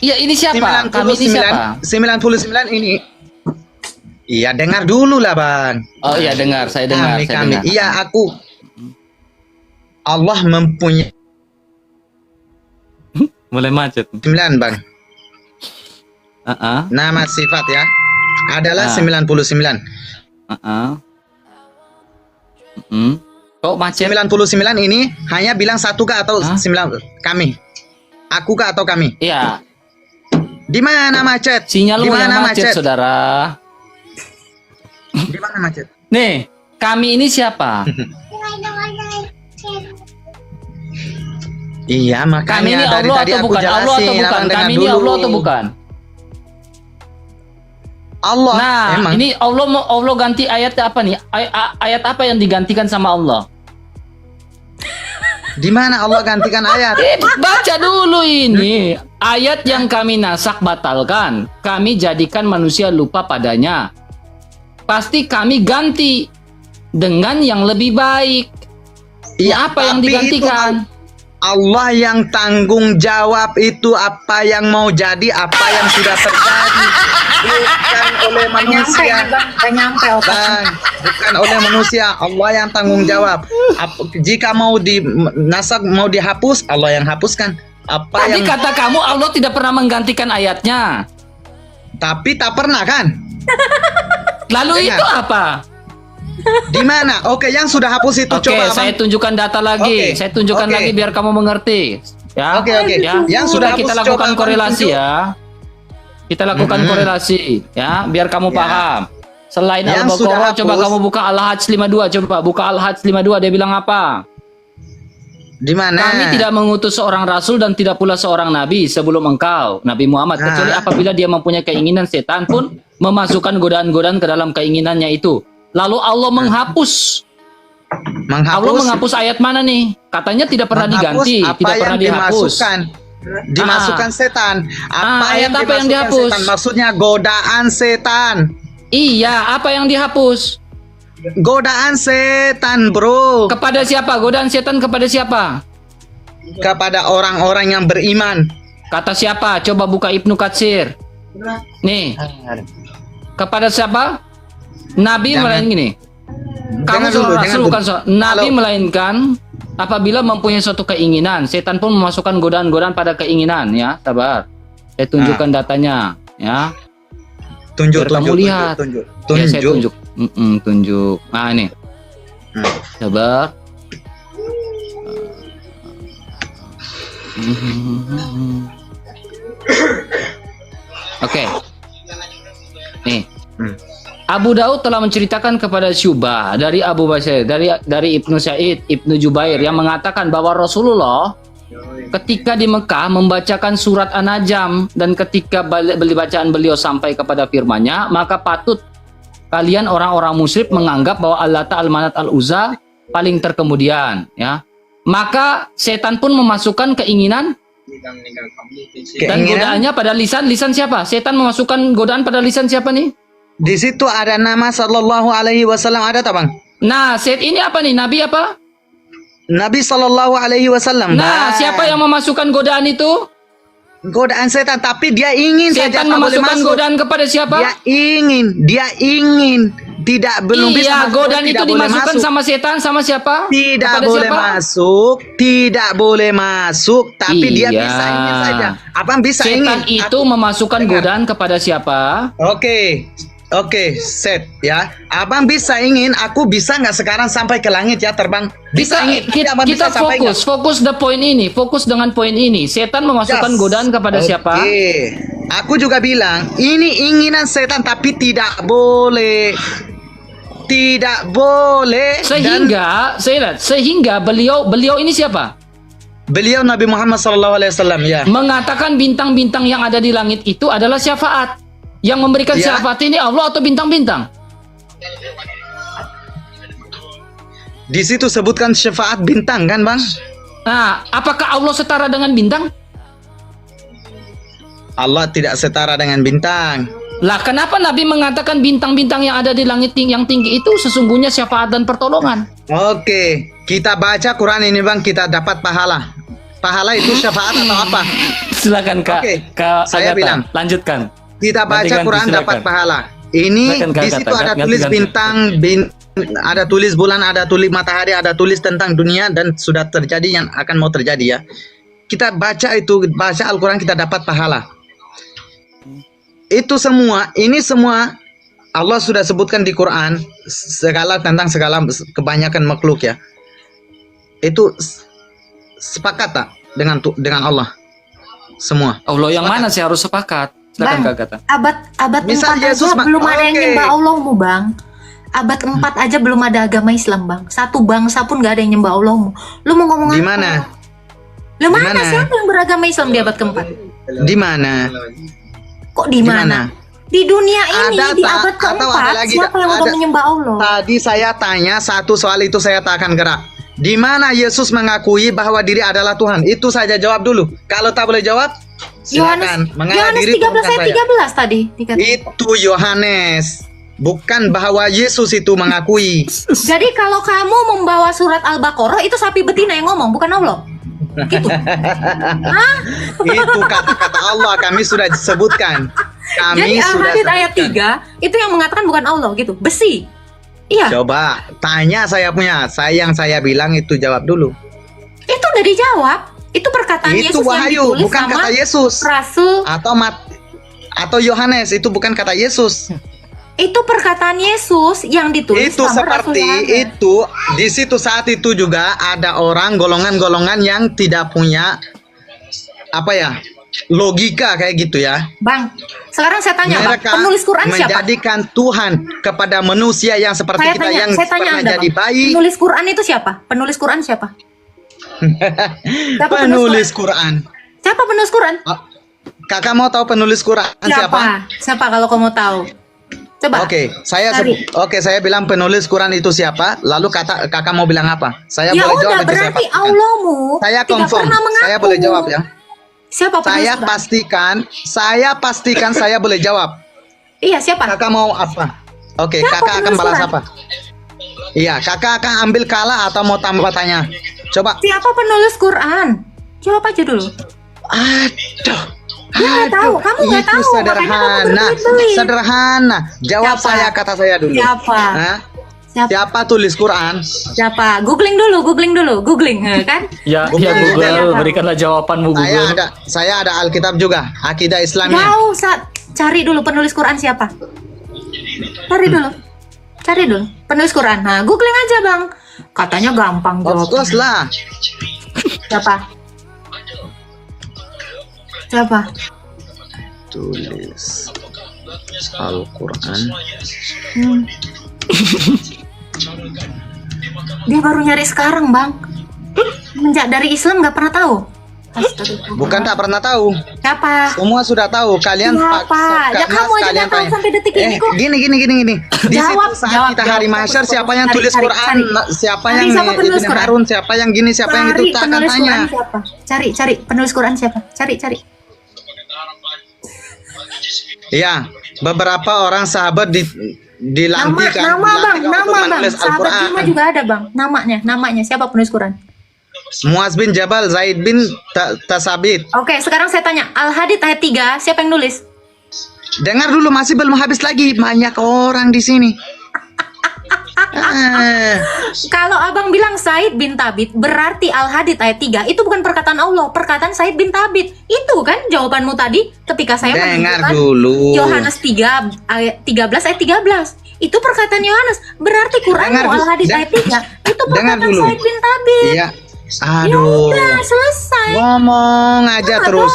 S2: Iya, ini siapa? Kami ini siapa?
S3: 99 ini. Iya, dengar dulu lah, Bang.
S2: Oh iya, dengar. Saya dengar.
S3: Kami.
S2: Saya dengar.
S3: Iya, aku. Allah mempunyai
S2: Mulai macet.
S3: 9, Bang. Nama sifat ya. Adalah 99.
S2: Kok macet?
S3: 99 ini hanya bilang satu kah atau 9 kami? Aku kah atau kami?
S2: Iya.
S3: Di mana macet?
S2: Sinyalmu
S3: Di
S2: yang
S3: mana
S2: macet, saudara.
S3: Di mana macet?
S2: Nih, kami ini siapa?
S3: Iya,
S2: Kami
S3: makanya
S2: ini
S3: dari
S2: Allah
S3: tadi
S2: atau
S3: aku
S2: bukan? Allah atau
S3: jelasin.
S2: bukan?
S3: Abang dengar
S2: Kami ini
S3: dulu.
S2: Allah atau bukan?
S3: Allah.
S2: Nah,
S3: Emang.
S2: ini Allah ganti ayat apa nih? Ayat apa yang digantikan sama Allah?
S3: Di mana Allah gantikan ayat?
S2: Baca dulu ini. Ayat yang kami nasak batalkan, kami jadikan manusia lupa padanya. Pasti kami ganti dengan yang lebih baik.
S3: Iya,
S2: Apa yang
S3: tapi
S2: digantikan?
S3: itu Allah yang tanggung jawab itu apa yang mau jadi, apa yang sudah terjadi, bukan oleh
S5: Gak nyampe
S3: manusia.
S5: nih bang, gak nyampe otaknya.
S3: Bang, bukan oleh manusia, Allah yang tanggung jawab. Jika mau nasak, mau dihapus, Allah yang hapuskan. Apa
S2: Tadi
S3: yang
S2: kata kamu Allah tidak pernah menggantikan ayatnya.
S3: tapi tak pernah kan?
S2: Lalu
S3: Dengar.
S2: itu apa?
S3: Di mana? Oke, yang sudah hapus itu
S2: Oke,
S3: coba
S2: saya
S3: Abang.
S2: tunjukkan data lagi.
S3: Oke,
S2: Saya tunjukkan
S3: oke.
S2: lagi biar kamu mengerti. Ya.
S3: Oke.
S2: Ya.
S3: Yang sudah
S2: kita
S3: hapus,
S2: lakukan
S3: coba Abang
S2: korelasi
S3: tunjuk.
S2: ya. Kita lakukan korelasi ya, biar kamu
S3: Ya.
S2: paham. Selain
S3: Yang
S2: Al-Baqarah,
S3: sudah
S2: coba
S3: hapus.
S2: kamu buka Al-Hajj 52, coba buka Al-Hajj 52, dia bilang apa?
S3: Di mana?
S2: Kami tidak mengutus seorang rasul dan tidak pula seorang nabi sebelum engkau, Nabi Muhammad, kecuali apabila dia mempunyai keinginan, setan pun memasukkan godaan-godaan ke dalam keinginannya itu. Lalu Allah menghapus. Allah menghapus ayat mana nih? Katanya tidak pernah diganti,
S3: apa
S2: tidak
S3: yang
S2: pernah dihapus.
S3: Dimasukkan setan.
S2: ayat apa yang
S3: dimasukkan
S2: dihapus?
S3: setan? Maksudnya godaan setan.
S2: Iya, apa yang dihapus?
S3: Godaan setan, bro.
S2: Kepada siapa? Godaan setan kepada siapa?
S3: Kepada orang-orang yang beriman.
S2: Kata siapa? Coba buka Ibnu Katsir. Nih, kepada siapa? Nabi
S3: Jangan.
S2: melainkan gini. Kamu
S3: Jangan dulu,
S2: seorang
S3: jangan
S2: rasul
S3: dulu.
S2: bukan Nabi
S3: Kalau-
S2: melainkan apabila mempunyai suatu keinginan, setan pun memasukkan godaan-godaan pada keinginan ya. Sabar. Saya tunjukkan datanya ya.
S3: Tunjuk,
S2: Biar kamu lihat.
S3: tunjuk.
S2: Ya, saya tunjuk. Tunjuk. Nah, ini. Sabar. Oke. Nih. Abu Daud telah menceritakan kepada Syubah dari Abu Basir, dari Ibnu Sa'id, Ibnu Jubair yang mengatakan bahwa Rasulullah ketika di Mekah membacakan surat An-Najm dan ketika bacaan beliau sampai kepada firman-Nya, maka patut kalian orang-orang musyrik menganggap bahwa Al-Lata, Al-Manat, Al-Uzza paling terkemudian ya. Maka setan pun memasukkan keinginan dan godaannya pada lisan siapa? Setan memasukkan godaan pada lisan siapa nih?
S3: Di situ ada nama sallallahu alaihi wasallam, ada tak, Bang?
S2: Nah, Said ini apa nih? Nabi apa?
S3: Nabi Shallallahu Alaihi Wasallam.
S2: Nah, siapa yang memasukkan godaan itu?
S3: Godaan setan, tapi dia ingin saja
S2: Setan
S3: tak boleh
S2: memasukkan
S3: masuk.
S2: godaan kepada siapa?
S3: Dia ingin, tidak belum bisa
S2: Iya,
S3: masuk,
S2: godaan
S3: tidak
S2: itu
S3: boleh
S2: dimasukkan
S3: masuk.
S2: sama setan sama siapa?
S3: Tidak
S2: Kepada
S3: boleh
S2: siapa?
S3: masuk, tidak boleh masuk, tapi dia
S2: Iya.
S3: bisa ingin saja. Abang bisa
S2: Setan
S3: ingin.
S2: itu memasukkan
S3: dengar.
S2: godaan kepada siapa?
S3: Oke, set ya. Abang bisa ingin, aku bisa nggak sekarang sampai ke langit ya terbang? Bisa ingin. Tapi
S2: Kita,
S3: abang bisa sampai nggak?
S2: fokus the point ini, fokus dengan poin ini. Setan memasukkan
S3: Yes.
S2: godaan kepada siapa?
S3: Oke. Aku juga bilang, ini inginan setan tapi tidak boleh. Tidak boleh. Dan
S2: Sehingga beliau ini siapa?
S3: beliau Nabi Muhammad SAW ya.
S2: Mengatakan bintang-bintang yang ada di langit itu adalah syafaat. Yang memberikan
S3: Ya.
S2: syafaat ini Allah atau bintang-bintang?
S3: Di situ sebutkan syafaat bintang kan, Bang?
S2: Nah, apakah Allah setara dengan bintang?
S3: Allah tidak setara dengan bintang.
S2: Lah, kenapa Nabi mengatakan bintang-bintang yang ada di langit yang tinggi itu sesungguhnya syafaat dan pertolongan?
S3: Oke, kita baca Quran ini, Bang, kita dapat pahala. Pahala itu syafaat atau apa?
S2: Silakan Kak.
S3: Oke,
S2: Kak
S3: saya
S2: Agatha,
S3: bilang.
S2: lanjutkan.
S3: Kita baca
S2: Ganti-ganti,
S3: Quran
S2: silakan.
S3: dapat pahala. Ini
S2: Silakan, Kak
S3: di
S2: Agatha,
S3: situ ada
S2: ganti-ganti.
S3: tulis bintang, ada tulis bulan, ada tulis matahari, ada tulis tentang dunia dan sudah terjadi yang akan mau terjadi ya. Kita baca itu, baca Al-Quran kita dapat pahala. Itu semua, ini semua Allah sudah sebutkan di Quran segala tentang segala kebanyakan makhluk ya. Itu sepakat tak dengan Allah? Semua.
S2: Allah yang mana sih harus sepakat? Silakan
S5: Bang,
S2: Kak Agatha.
S5: abad
S3: Misal
S5: 4
S3: Yesus,
S5: aja belum ada yang
S3: oke.
S5: nyembah Allahmu, Bang. Abad 4 aja belum ada agama Islam, Bang. Satu bangsa pun gak ada yang nyembah Allahmu. Lu mau ngomong
S3: Di
S5: apa?
S3: mana?
S5: Lu mana?
S3: Di mana?
S5: Siapa yang beragama Islam di abad keempat?
S3: Di mana?
S5: Kok di mana? Di dunia ini,
S3: Ada
S5: di
S3: tak?
S5: abad
S3: Atau ada
S5: keempat,
S3: lagi
S5: siapa
S3: tak?
S5: yang udah
S3: Ada.
S5: menyembah Allah?
S3: Tadi saya tanya satu soal itu saya tak akan gerak. Di mana Yesus mengakui bahwa diri adalah Tuhan? Itu saja jawab dulu. Kalau tak boleh jawab, silakan.
S5: Yohanes 13 ayat 13 tadi dikatakan.
S3: Itu Yohanes. Bukan bahwa Yesus itu mengakui.
S5: Jadi kalau kamu membawa surat Al-Baqarah itu sapi betina yang ngomong, bukan Allah. Gitu.
S3: Itu kata-kata Allah kami sudah sebutkan. Kami
S5: Jadi
S3: sudah
S5: Al-Hadid ayat
S3: sebutkan.
S5: 3 itu yang mengatakan bukan Allah gitu. Besi. Iya.
S3: Coba tanya saya punya. Yang saya bilang itu jawab dulu.
S5: Itu udah dijawab. Itu perkataan
S3: Itu
S5: Yesus yang
S3: wahyu,
S5: ditulis
S3: bukan
S5: sama
S3: kata Yesus.
S5: Rasul.
S3: Atau Yohanes, itu bukan kata Yesus.
S5: Itu perkataan Yesus yang ditulis
S3: Itu
S5: sama Rasul
S3: seperti
S5: Yohanes.
S3: itu. Di situ saat itu juga ada orang golongan-golongan yang tidak punya apa ya, logika kayak gitu ya.
S5: Bang, sekarang saya tanya, Bang,
S3: Mereka
S5: penulis Quran siapa?
S3: menjadikan Tuhan kepada manusia yang seperti kita yang
S5: Saya tanya
S3: pernah
S5: Anda,
S3: jadi
S5: Bang.
S3: bayi.
S5: Penulis Quran itu siapa? Penulis Quran siapa? Siapa
S3: Penulis Quran.
S5: Siapa penulis Quran?
S3: Oh, kakak mau tahu penulis Quran siapa?
S5: Siapa kalau kamu tahu? Coba.
S3: Oke, saya bilang penulis Quran itu siapa? Lalu kakak mau bilang apa? Saya
S5: Ya
S3: boleh
S5: udah,
S3: jawab itu saya
S5: berarti
S3: pastikan.
S5: Allahmu
S3: Saya
S5: tidak
S3: confirm.
S5: pernah mengaku.
S3: Saya boleh jawab ya.
S5: Siapa penulis
S3: Saya
S5: Quran?
S3: pastikan saya boleh jawab.
S5: Iya, siapa?
S3: Kakak mau apa? Oke,
S5: Siapa
S3: kakak akan
S5: penulis
S3: balas
S5: Quran?
S3: apa? Iya, kakak akan ambil kalah atau mau tambah tanya? Coba.
S5: Siapa penulis Quran? Jawab aja dulu.
S3: Aduh.
S5: Dia nggak tahu, kamu nggak
S3: itu
S5: tahu, makanya kamu
S3: sederhana,
S5: berbelit-belit.
S3: sederhana. Jawab
S5: Siapa?
S3: kata saya dulu.
S5: Siapa?
S3: Hah?
S5: Siapa?
S3: Siapa tulis Quran?
S5: Siapa? Googling dulu, kan?
S2: Ya,
S3: Google,
S2: ya
S3: Google.
S2: Google, berikanlah jawabanmu Google.
S3: Saya ada Alkitab juga, akidah Islamnya.
S5: Jauh, cari dulu penulis Quran siapa? Cari dulu. Penulis Quran. Nah, googling aja, Bang. Katanya gampang
S3: Of
S5: jawab.
S3: course lah.
S5: Siapa?
S3: Tulis Al-Quran.
S5: Dia baru nyari sekarang, Bang. Semenjak dari Islam nggak pernah tahu. Astagfirullah.
S3: Bukan tak pernah tahu.
S5: Siapa?
S3: Semua sudah tahu. Kalian
S5: Siapa? Ya kamu aja nggak tahu sampai detik ini kok.
S3: Gini. Di
S5: Jawab,
S3: situ saat
S5: jawab,
S3: kita hari
S5: jawab.
S3: mahsyar siapa yang
S5: Cari,
S3: tulis
S5: cari,
S3: Quran,
S5: cari.
S3: siapa
S5: Cari
S3: yang
S5: siapa penulis
S3: Ibn
S5: Quran?
S3: Harun, siapa yang gini, siapa yang itu, tak akan
S5: penulis
S3: tanya.
S5: Quran siapa? Cari penulis Quran siapa? Cari.
S3: Ya, beberapa orang sahabat dilantikan.
S5: Nama bang,
S3: dilantikan untuk
S5: nama bang.
S3: menulis
S5: Sahabat
S3: Al-Quran.
S5: Juma juga ada bang. Namanya siapa penulis Quran?
S3: Muaz bin Jabal, Zaid bin Tasabit.
S5: Oke, sekarang saya tanya, Al-Hadid ayat 3, siapa yang nulis?
S3: Dengar dulu, masih belum habis lagi. Banyak orang di sini.
S5: Kalau abang bilang Said bin Tabit, berarti Al-Hadid ayat 3 itu bukan perkataan Allah, perkataan Said bin Tabit. Itu kan jawabanmu tadi ketika saya
S3: Dengar
S5: menunjukkan
S3: dulu.
S5: Yohanes 3 ayat 13 ayat 13. Itu perkataan Yohanes. Berarti Quranmu
S3: Dengar dulu.
S5: Al-Hadid ayat 3 itu
S3: Dengar
S5: perkataan
S3: dulu.
S5: Said bin Tabit.
S3: Iya.
S5: Ya
S3: Aduh.
S5: udah, selesai.
S3: Ngomong aja terus.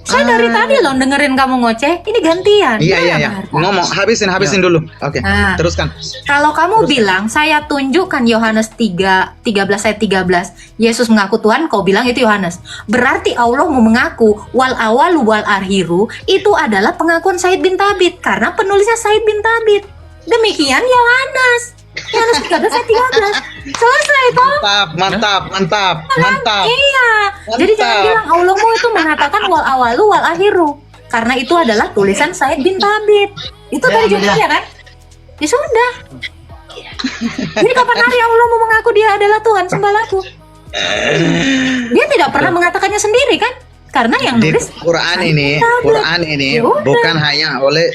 S5: Saya dari tadi loh dengerin kamu ngoceh. Ini gantian.
S3: Iya.
S5: Gimana, Bang?
S3: Ngomong, habisin dulu. Oke.
S5: Nah.
S3: Teruskan.
S5: Kalau kamu bilang saya tunjukkan Yohanes 3 13 ayat 13, Yesus mengaku Tuhan, kau bilang itu Yohanes. Berarti Allah mau mengaku wal awalu wal akhiru itu adalah pengakuan Said bin Tabit karena penulisnya Said bin Tabit. Demikian Yohanes. Yohanes 13 ayat 13. Selesai toh?
S3: Mantap.
S5: Iya. Jadi jangan bilang Allahmu itu mengatakan wal awalu wal akhiru karena itu adalah tulisan Said bin Tabit. Itu tadi jawabannya kan? Ya sudah. Jadi kapan hari Allah mau mengaku dia adalah Tuhan sembah laku? Dia tidak pernah mengatakannya sendiri kan? Karena yang
S3: Di
S5: nulis
S3: Quran ini
S5: Ya udah.
S3: bukan hanya oleh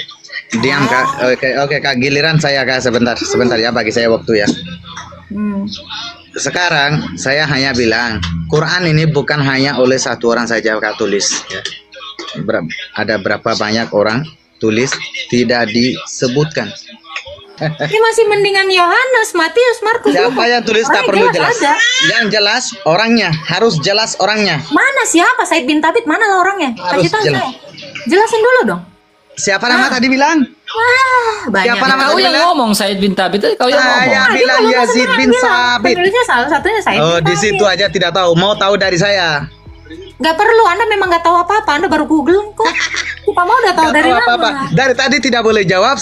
S3: diam Kak. Oke Kak, giliran saya Kak, sebentar ya, bagi saya waktu ya. Sekarang saya hanya bilang Quran ini bukan hanya oleh satu orang saja Kak tulis ya. Ada berapa banyak orang tulis tidak disebutkan.
S5: Ini masih mendingan Yohanes, Matius, Markus.
S3: Siapa yang tulis tak perlu jelas.
S5: Ada.
S3: Yang jelas orangnya, harus jelas orangnya.
S5: Mana siapa Said bin Tabit? Mana lah orangnya?
S3: Harus
S5: Kasih tahu
S3: jelas.
S5: saya. Jelasin dulu dong.
S3: Siapa nama tadi bilang?
S5: Banyak.
S3: Siapa nama
S2: Kau
S3: tadi
S2: yang
S3: bilang?
S2: ngomong Said bin Tabit, kau yang ngomong.
S3: Saya bilang
S5: Dia
S3: Yazid
S5: bilang,
S3: bin Sabit.
S5: Penulisnya salah satunya Said
S3: Oh,
S5: bin
S3: di
S5: Tabit.
S3: situ aja tidak tahu. Mau tahu dari saya.
S5: Gak perlu, Anda memang gak tahu apa-apa. Anda baru Google kok. Kita mau udah tahu
S3: Nggak
S5: dari
S3: tahu
S5: mana.
S3: apa-apa. Dari tadi tidak boleh jawab.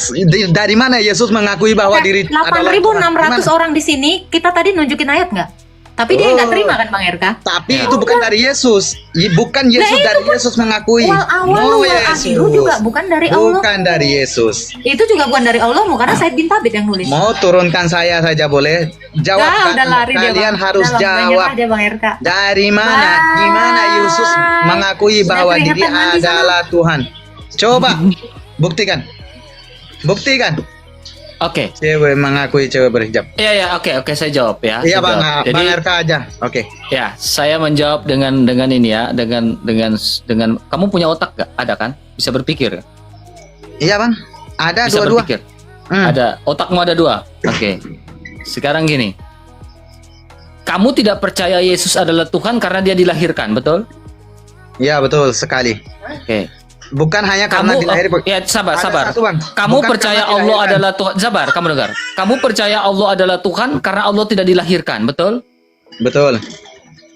S3: Dari mana Yesus mengakui bahwa diri adalah Tuhan?
S5: 8.600
S3: Gimana?
S5: orang di sini. Kita tadi nunjukin ayat nggak? Tapi dia nggak terima kan Bang Erka?
S3: Tapi itu bukan dari Yesus. Bukan Yesus,
S5: Nah,
S3: dari Yesus mengakui.
S5: Wal awalu wal akhiru juga bukan dari Allah.
S3: Bukan dari Yesus.
S5: Itu juga bukan dari Allah, karena Said bin Tabit yang nulis.
S3: Mau turunkan saya saja boleh? Jawab.
S5: Nah, udah lari dia,
S3: Kalian
S5: Bang.
S3: harus
S5: Udah, Bang,
S3: jawab.
S5: banyak aja Bang Erka.
S3: Dari mana?
S5: Bye.
S3: Gimana Yesus mengakui
S5: Sudah
S3: bahwa diri
S5: keringetan mandi sana.
S3: adalah Tuhan? Coba buktikan. Buktikan.
S2: Oke.
S3: Cewek mengakui cewek berhijab.
S2: Iya, oke, saya jawab ya.
S3: Iya
S2: Saya
S3: Bang,
S2: jawab. Jadi,
S3: Bang RK aja. Oke.
S2: ya, saya menjawab dengan ini ya, dengan kamu punya otak gak? Ada kan? Bisa berpikir.
S3: Iya Bang. Ada
S2: Bisa
S3: dua-dua.
S2: berpikir.
S3: Hmm.
S2: Ada, otakmu ada dua. Oke. Sekarang gini. Kamu tidak percaya Yesus adalah Tuhan karena dia dilahirkan, betul?
S3: Iya betul sekali.
S2: Oke.
S3: Bukan hanya karena
S2: Kamu
S3: dilahirkan.
S2: ya sabar.
S3: Ada satu, Bang.
S2: Kamu
S3: Bukan
S2: percaya
S3: karena
S2: Allah
S3: dilahirkan.
S2: adalah Tuhan. Sabar, kamu dengar. Kamu percaya Allah adalah Tuhan karena Allah tidak dilahirkan, betul?
S3: Betul.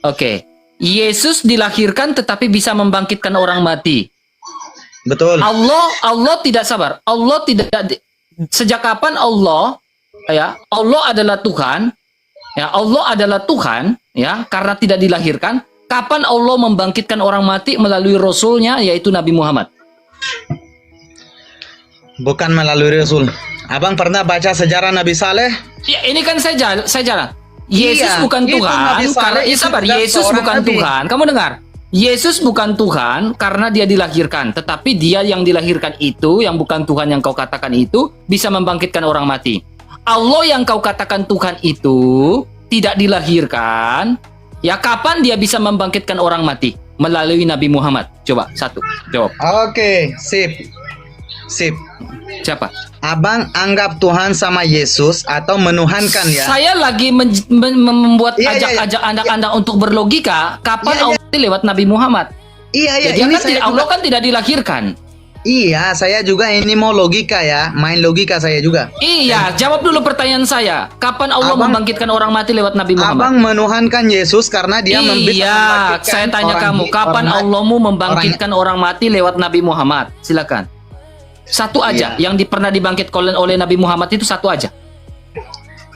S2: Oke. Yesus dilahirkan tetapi bisa membangkitkan orang mati.
S3: Betul.
S2: Allah tidak sabar. Allah tidak sejak kapan Allah adalah Tuhan? Ya, Allah adalah Tuhan ya karena tidak dilahirkan. Kapan Allah membangkitkan orang mati melalui Rasulnya yaitu Nabi Muhammad?
S3: Bukan melalui Rasul. Abang pernah baca sejarah Nabi Saleh?
S2: Ya, ini kan saya jalan. Yesus
S3: Iya,
S2: bukan
S3: itu
S2: Tuhan
S3: Nabi Saleh
S2: karena
S3: itu
S2: sabar,
S3: juga
S2: Yesus
S3: seorang
S2: bukan
S3: nabi.
S2: Tuhan. Kamu dengar? Yesus bukan Tuhan karena dia dilahirkan, tetapi dia yang dilahirkan itu, yang bukan Tuhan yang kau katakan itu, bisa membangkitkan orang mati. Allah yang kau katakan Tuhan itu tidak dilahirkan. Ya, kapan dia bisa membangkitkan orang mati? Melalui Nabi Muhammad. Coba, satu, jawab.
S3: Oke, sip.
S2: Siapa?
S3: Abang anggap Tuhan sama Yesus atau menuhankan ya?
S2: Saya lagi membuat
S3: Iya, iya,
S2: ajak
S3: iya.
S2: Anda untuk berlogika. Kapan
S3: Iya, iya.
S2: Allah lewat Nabi Muhammad?
S3: Iya,
S2: Jadi
S3: ini
S2: kan
S3: saya
S2: Allah
S3: juga,
S2: kan tidak dilahirkan.
S3: iya, saya juga ini mau logika ya, main logika saya juga.
S2: Iya, jawab dulu pertanyaan saya. Kapan Allah
S3: Abang-
S2: membangkitkan orang mati lewat Nabi Muhammad?
S3: Abang menuhankan Yesus karena dia
S2: Iya,
S3: membangkitkan
S2: saya tanya
S3: orang-
S2: kamu, kapan
S3: orang-
S2: Allahmu membangkitkan orang mati lewat Nabi Muhammad? Silakan. Satu aja,
S3: Iya.
S2: yang pernah dibangkitkan oleh Nabi Muhammad itu satu aja.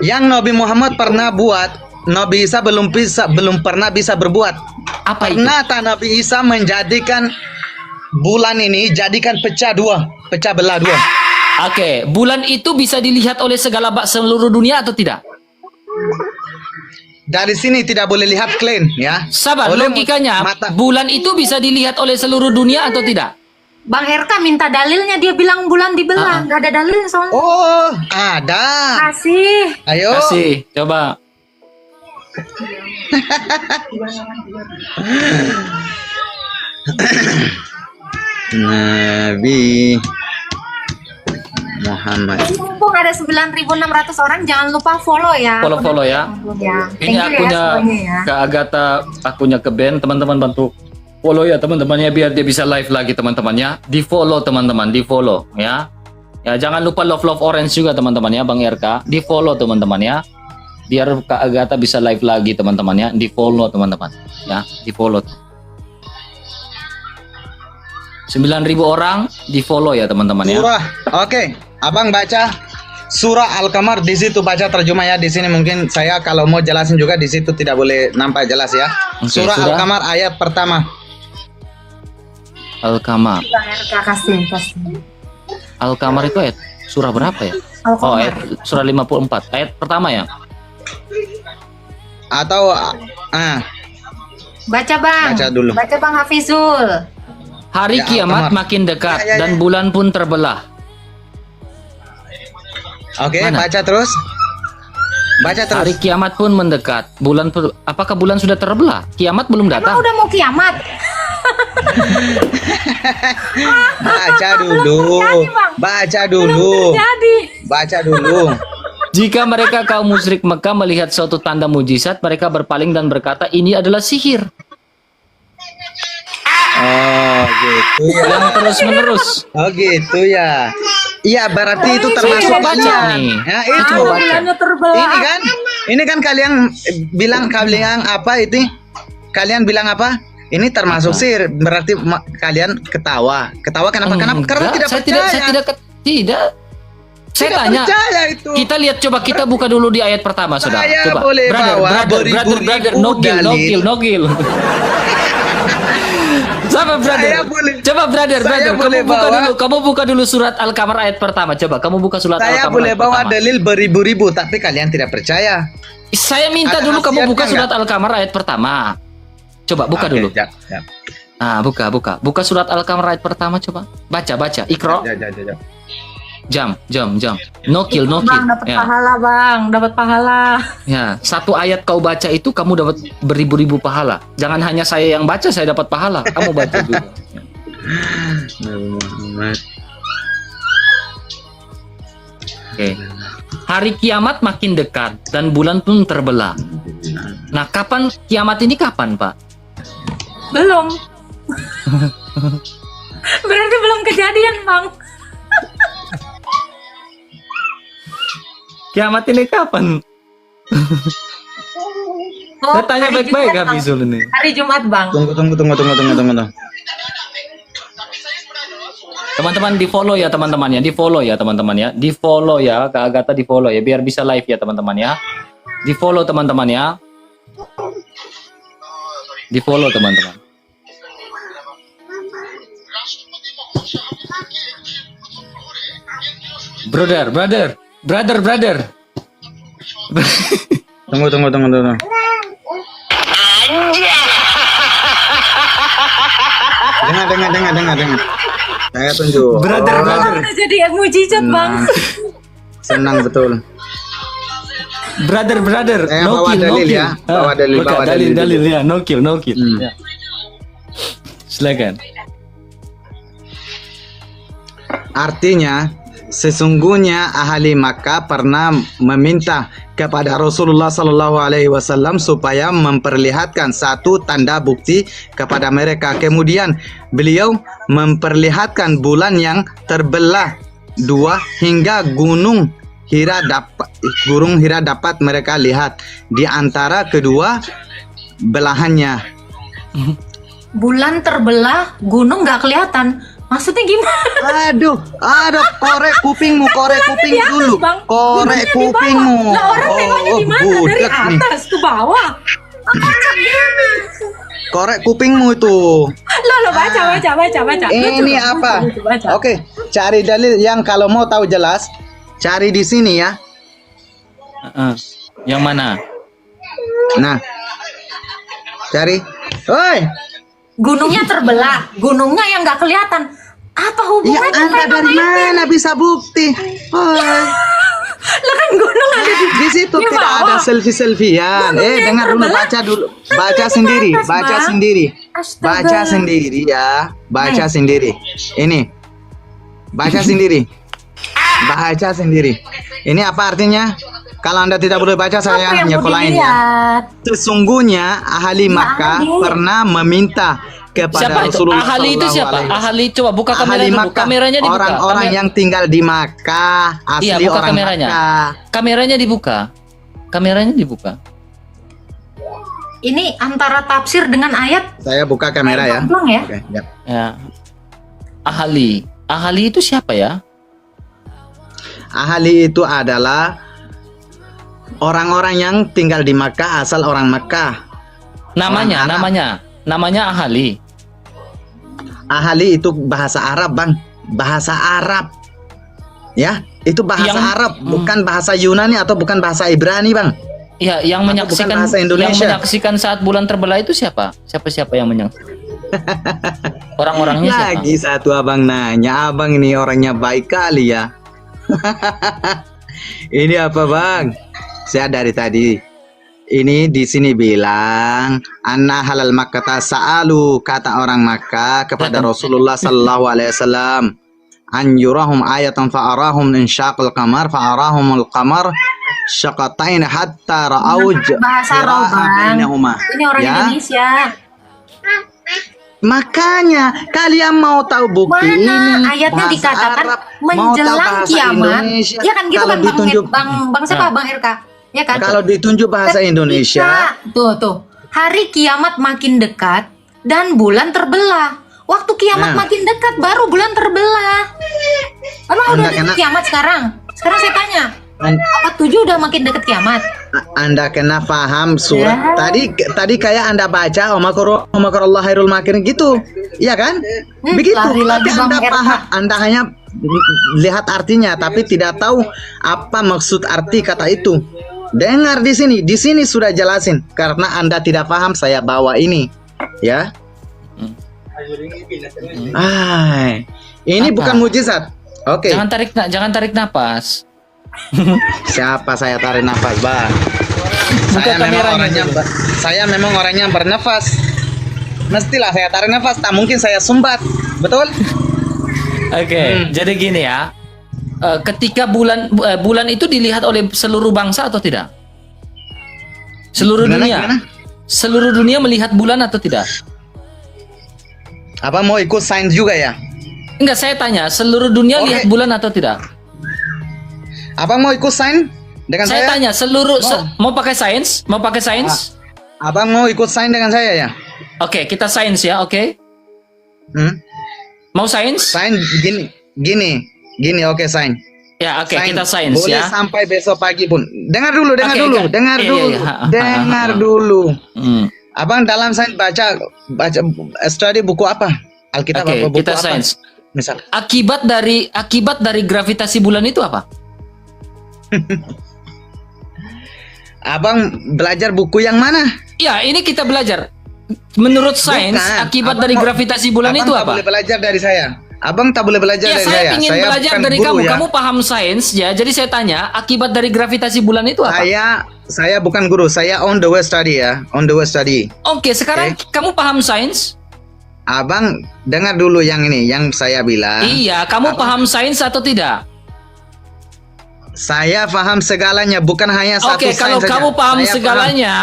S3: Yang Nabi Muhammad pernah buat, Nabi Isa belum pernah bisa berbuat.
S2: Apa itu?
S3: Pernah tak Nabi Isa menjadikan bulan ini jadikan pecah belah dua.
S2: Oke, bulan itu bisa dilihat oleh seluruh dunia atau tidak?
S3: Dari sini tidak boleh lihat clean ya.
S2: Sabar,
S3: Oleh
S2: logikanya
S3: mata.
S2: bulan itu bisa dilihat oleh seluruh dunia atau tidak?
S5: Bang RK minta dalilnya, dia bilang bulan dibelah. Nggak ada dalilnya soalnya.
S3: Oh, ada.
S5: Kasih.
S3: Ayo.
S2: Kasih, coba.
S3: Nabi Muhammad.
S5: Mumpung ada 9.600 orang, jangan lupa follow ya.
S2: Follow ya.
S5: Ya.
S2: Ini
S5: Thank you
S2: akunya
S5: ya semuanya ya.
S2: ke Agatha, akunya ke Ben, teman-teman bantu follow ya teman-temannya biar dia bisa live lagi teman-temannya. Di follow teman-teman, di follow ya. Ya jangan lupa love orange juga teman-teman ya Bang RK. Di follow teman-teman ya. Biar Kak Agatha bisa live lagi teman-teman ya. Di follow teman-teman ya. Di follow. 9.000 orang di follow ya teman-teman ya.
S3: Surah. Oke, Abang baca surah Al-Qamar, di situ baca terjemah ya. Di sini mungkin saya kalau mau jelasin juga di situ tidak boleh nampak jelas ya.
S2: Oke,
S3: Surah
S2: surah.
S3: Al-Qamar ayat pertama.
S2: Al-Qamar.
S5: Bang RK kasih.
S2: Al-Qamar itu ayat surah berapa ya? Oh,
S5: Al-Qamar.
S2: ayat surah 54. Ayat pertama ya.
S3: Atau
S5: Baca Bang.
S3: Baca dulu.
S5: Baca Bang Hafizul.
S2: Hari
S3: Ya,
S2: kiamat
S3: Al-Qamar.
S2: makin dekat
S3: Ya.
S2: dan bulan pun terbelah.
S3: Oke,
S2: Mana?
S3: baca terus. Baca terus.
S2: Hari kiamat pun mendekat. Apakah bulan sudah terbelah? Kiamat belum
S5: Emang
S2: datang.
S5: udah mau kiamat?
S3: Baca dulu. Baca dulu.
S5: Jadi.
S3: Baca dulu.
S2: Jika mereka kaum musyrik Mekah melihat suatu tanda mujizat, mereka berpaling dan berkata, ini adalah sihir
S3: Oh, gitu ya.
S2: yang terus menerus.
S3: Oh, gitu ya. Iya, berarti itu termasuk
S2: Saya baca
S3: kalian.
S2: nih.
S3: Ya,
S2: Saya
S3: itu.
S2: coba baca.
S5: Bulannya terbelah.
S3: Ini kan kalian bilang apa itu? Kalian bilang apa? Ini termasuk sihir, berarti kalian ketawa. Ketawa kenapa? Karena
S2: Enggak,
S3: tidak
S2: saya
S3: percaya.
S2: tidak. Saya
S3: Tidak
S2: tanya.
S3: percaya itu.
S2: Kita lihat coba kita buka dulu di ayat pertama saudara.
S3: Saya
S2: Coba.
S3: boleh bawa beribu-ribu dalil.
S2: Nogil. Coba brother.
S3: Saya boleh-
S2: Coba brother.
S3: saya boleh bawa-
S2: Kamu buka dulu surat Al-Qamar ayat pertama. Coba kamu buka surat
S3: Saya
S2: Al-Qamar
S3: boleh
S2: ayat
S3: bawa
S2: pertama.
S3: dalil beribu-ribu, tapi kalian tidak percaya.
S2: Saya minta
S3: Ada
S2: dulu kamu buka
S3: khasiatnya
S2: surat Al-Qamar ayat pertama. Coba buka
S3: Oke,
S2: dulu.
S3: ya.
S2: Nah, buka. Buka surat Al-Qamar ayat pertama coba. Baca. Iqra.
S3: Ya.
S2: Jam. Nokil.
S5: Bang dapat
S2: Ya.
S5: pahala Bang, dapat pahala.
S2: Ya, satu ayat kau baca itu kamu dapat beribu-ribu pahala. Jangan hanya saya yang baca saya dapat pahala. Kamu baca juga. Oke. Hari kiamat makin dekat dan bulan pun terbelah. Nah, kapan kiamat ini kapan, Pak?
S5: Belum. Berarti belum kejadian Bang.
S2: Kiamat ini kapan?
S5: Oh,
S2: Saya tanya
S5: hari
S2: baik-baik
S5: Jumat, Bang.
S2: Habizul ini.
S5: Hari Jumat Bang.
S3: Tunggu.
S2: Teman-teman di follow ya teman-teman ya, di follow ya, Kak Agatha di follow ya, biar bisa live ya teman-teman ya, di follow teman-teman ya, di follow teman-teman. Brother.
S3: Tunggu. Dengar. Saya tunjuk.
S2: Brother.
S5: Udah jadi mujizat Bang.
S3: Senang betul.
S2: Brother.
S3: Bawa dalil ya. Bawa dalil.
S2: Dalil ya, no kill.
S3: Hmm.
S2: Ya. Silakan.
S3: Artinya, sesungguhnya ahli Makkah pernah meminta kepada Rasulullah Sallallahu Alaihi Wasallam supaya memperlihatkan satu tanda bukti kepada mereka. Kemudian beliau memperlihatkan bulan yang terbelah dua hingga gunung Hira dapat mereka lihat di antara kedua belahannya.
S5: Bulan terbelah, gunung nggak kelihatan. Maksudnya gimana?
S3: Aduh, korek kupingmu dulu.
S5: Bang.
S3: Korek
S5: Gunungnya di bawah.
S3: kupingmu.
S5: Lah orang nengoknya di mana? Dari
S3: budak nih.
S5: atas ke bawah. Kocak gini.
S3: Korek kupingmu itu.
S5: Lo baca.
S3: Ini apa?
S5: Baca.
S3: Oke, cari dalil yang kalau mau tahu jelas, cari di sini ya.
S2: Yang mana?
S3: Nah, cari. Oi,
S5: Gunungnya terbelah, gunungnya yang nggak kelihatan. Apa
S3: ya
S5: hubungannya?
S3: Anda dari mana bisa bukti? Oi,
S5: Lah kan gunung ada
S3: di situ
S5: di
S3: tidak
S5: bawah.
S3: ada selfie-selfiean. Dengar dulu, baca dulu, baca sendiri, baca sendiri, baca sendiri ya, baca sendiri. Ini, baca sendiri, baca sendiri. Ini apa artinya? Kalau Anda tidak boleh baca, saya nyekolahin ya. Sesungguhnya ahli Makkah pernah meminta kepada
S2: Siapa itu?
S3: Rasulullah
S2: Ahli itu
S3: sallallahu
S2: siapa?
S3: alaihi wasallam.
S2: Ahli, coba buka kamera
S3: Ahli
S2: dulu.
S3: Makkah,
S2: Kameranya dibuka.
S3: orang-orang yang tinggal di Makkah, asli
S2: Iya, buka
S3: orang
S2: kameranya.
S3: Makkah.
S2: Kameranya dibuka. Kameranya dibuka.
S5: Ini antara tafsir dengan ayat.
S3: Saya buka kamera ya.
S5: Jomplang ya.
S3: Oke, ya.
S2: Ya. Ahli. Ahli itu siapa ya?
S3: Ahli itu adalah orang-orang yang tinggal di Makkah, asal orang Makkah.
S2: Namanya,
S3: Orang Arab.
S2: namanya ahli.
S3: Ahli itu bahasa Arab, Bang. Bahasa Arab. Ya, itu bahasa
S2: Yang-
S3: Arab, bukan bahasa Yunani atau bukan bahasa Ibrani, Bang.
S2: Ya, yang
S3: Atau
S2: menyaksikan
S3: bukan bahasa
S2: yang
S3: Indonesia.
S2: menyaksikan saat bulan terbelah itu siapa? Siapa yang menyaksikan? Orang-orangnya siapa?
S3: Lagi satu abang nanya, abang ini orangnya baik kali ya. Ini apa, Bang? Saya dari tadi. Ini di sini bilang anna halal Makkah sa'alu, kata orang Makkah kepada Rasulullah sallallahu alaihi wasallam, an yurahum ayatan fa'arahum insyaqal qamar fa'arahumul qamar syaqatain hatta ra'auj
S5: Bahasa Arab, Bang. Ini orang
S3: Ya.
S5: Indonesia.
S3: Makanya kalian mau tahu bukti
S5: Mana
S3: ini
S5: ayatnya
S3: bahasa
S5: dikatakan
S3: Arab, mau tahu
S5: menjelang
S3: bahasa
S5: kiamat.
S3: Indonesia.
S5: Ya kan gitu
S3: Kalau
S5: kan Bang
S3: ditunjuk,
S5: Bang siapa Bang RK? Ya kan?
S3: kalau ditunjuk bahasa Indonesia,
S5: Tuh. Hari kiamat makin dekat dan bulan terbelah. Waktu kiamat
S3: Nah.
S5: makin dekat baru bulan terbelah. Emang udah
S3: Anda
S5: dekat
S3: kena-
S5: kiamat sekarang? Sekarang saya tanya.
S3: An-
S5: Apa 7 udah makin dekat kiamat?
S3: Anda kena paham surat
S5: Ya.
S3: tadi kayak Anda baca Allah khairul makirin gitu, iya kan? Begitu.
S5: lari lagi,
S3: Tapi
S5: Bang
S3: Anda
S5: RK.
S3: paham, Anda hanya lihat artinya, tapi tidak tahu apa maksud arti kata itu. Dengar di sini sudah jelasin. Karena Anda tidak paham, saya bawa ini, ya. Ini
S2: Apa?
S3: bukan mujizat. Oke.
S2: Jangan tarik napas.
S3: Siapa saya tarik nafas, Bang?
S2: Buka kameranya dulu.
S3: Saya memang orangnya bernafas. Mestilah saya tarik nafas, tak mungkin saya sumbat. Betul?
S2: Oke, jadi gini ya. Ketika bulan itu dilihat oleh seluruh bangsa atau tidak? Seluruh dunia.
S3: Gimana?
S2: Seluruh dunia melihat bulan atau tidak?
S3: Apa mau ikut sains juga ya?
S2: Enggak, saya tanya, seluruh dunia
S3: Oke.
S2: lihat bulan atau tidak?
S3: Apa mau ikut sains dengan
S2: Saya
S3: saya?
S2: tanya, mau pakai sains? Mau pakai sains?
S3: Abang mau ikut sains dengan saya ya?
S2: Oke, kita sains ya, oke? Mau sains?
S3: Sains gini, oke sains.
S2: Ya, oke,
S3: Sains.
S2: kita sains
S3: Boleh
S2: ya.
S3: sampai besok pagi pun. Dengar dulu,
S2: Oke, oke. Iya.
S3: dengar dulu.
S2: Hmm.
S3: Abang dalam sains baca study buku apa? Alkitab
S2: Oke,
S3: apa buku
S2: kita
S3: apa?
S2: sains.
S3: Misal.
S2: Akibat dari gravitasi bulan itu apa?
S3: Abang belajar buku yang mana?
S2: Ya, ini kita belajar. Menurut sains,
S3: Bukan.
S2: akibat
S3: Abang
S2: dari
S3: mau-
S2: gravitasi bulan
S3: abang
S2: itu
S3: tak
S2: apa?
S3: boleh belajar dari saya. Abang tak boleh belajar
S2: Ya,
S3: dari
S2: saya
S3: saya.
S2: ingin belajar
S3: bukan
S2: dari
S3: guru
S2: kamu.
S3: ya.
S2: Kamu paham sains ya. Jadi saya tanya, akibat dari gravitasi bulan itu apa?
S3: Saya bukan guru. Saya on the way study ya. On the way study.
S2: Oke, sekarang kamu paham sains?
S3: Abang dengar dulu yang ini, yang saya bilang.
S2: Iya, kamu paham sains atau tidak?
S3: Saya paham segalanya, bukan hanya satu
S2: Oke, kalau
S3: sains saja.
S2: kamu paham
S3: Saya
S2: segalanya,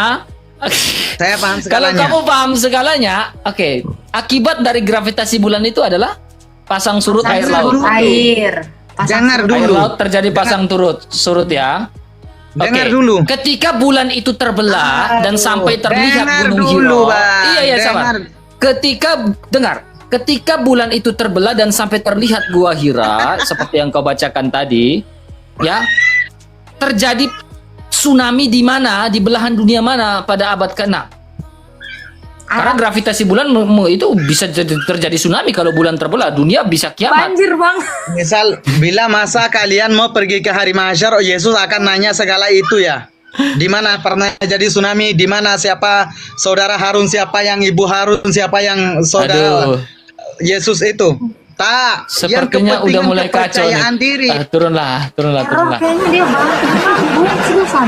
S3: Saya paham
S2: kalau
S3: segalanya.
S2: kamu paham segalanya, oke. Akibat dari gravitasi bulan itu adalah pasang surut air laut.
S5: Air.
S3: Dengar
S2: Air
S3: dulu.
S2: laut terjadi pasang surut ya.
S3: Dengar
S2: Oke.
S3: dulu.
S2: Ketika bulan itu terbelah dan sampai terlihat
S3: dengar
S2: gunung
S3: dulu,
S2: Hiro.
S3: Bang.
S2: Iya, sabar.
S3: Dengar.
S2: Ketika bulan itu terbelah dan sampai terlihat gua Hira seperti yang kau bacakan tadi, ya. Terjadi tsunami di mana? Di belahan dunia mana pada abad ke-6? Karena gravitasi bulan itu bisa terjadi tsunami kalau bulan terbelah, dunia bisa kiamat.
S5: Banjir bang.
S3: Misal, bila masa kalian mau pergi ke hari mahsyar, oh Yesus akan nanya segala itu ya. Di mana pernah jadi tsunami, di mana siapa saudara Harun, siapa yang ibu Harun, siapa yang saudara
S2: Aduh.
S3: Yesus itu. Tak, yang
S2: Sepertinya udah
S3: kepentingan
S2: mulai kacau nih.
S3: kepercayaan diri.
S2: Turunlah.
S5: Kayaknya dia banget. Bu, seriusan.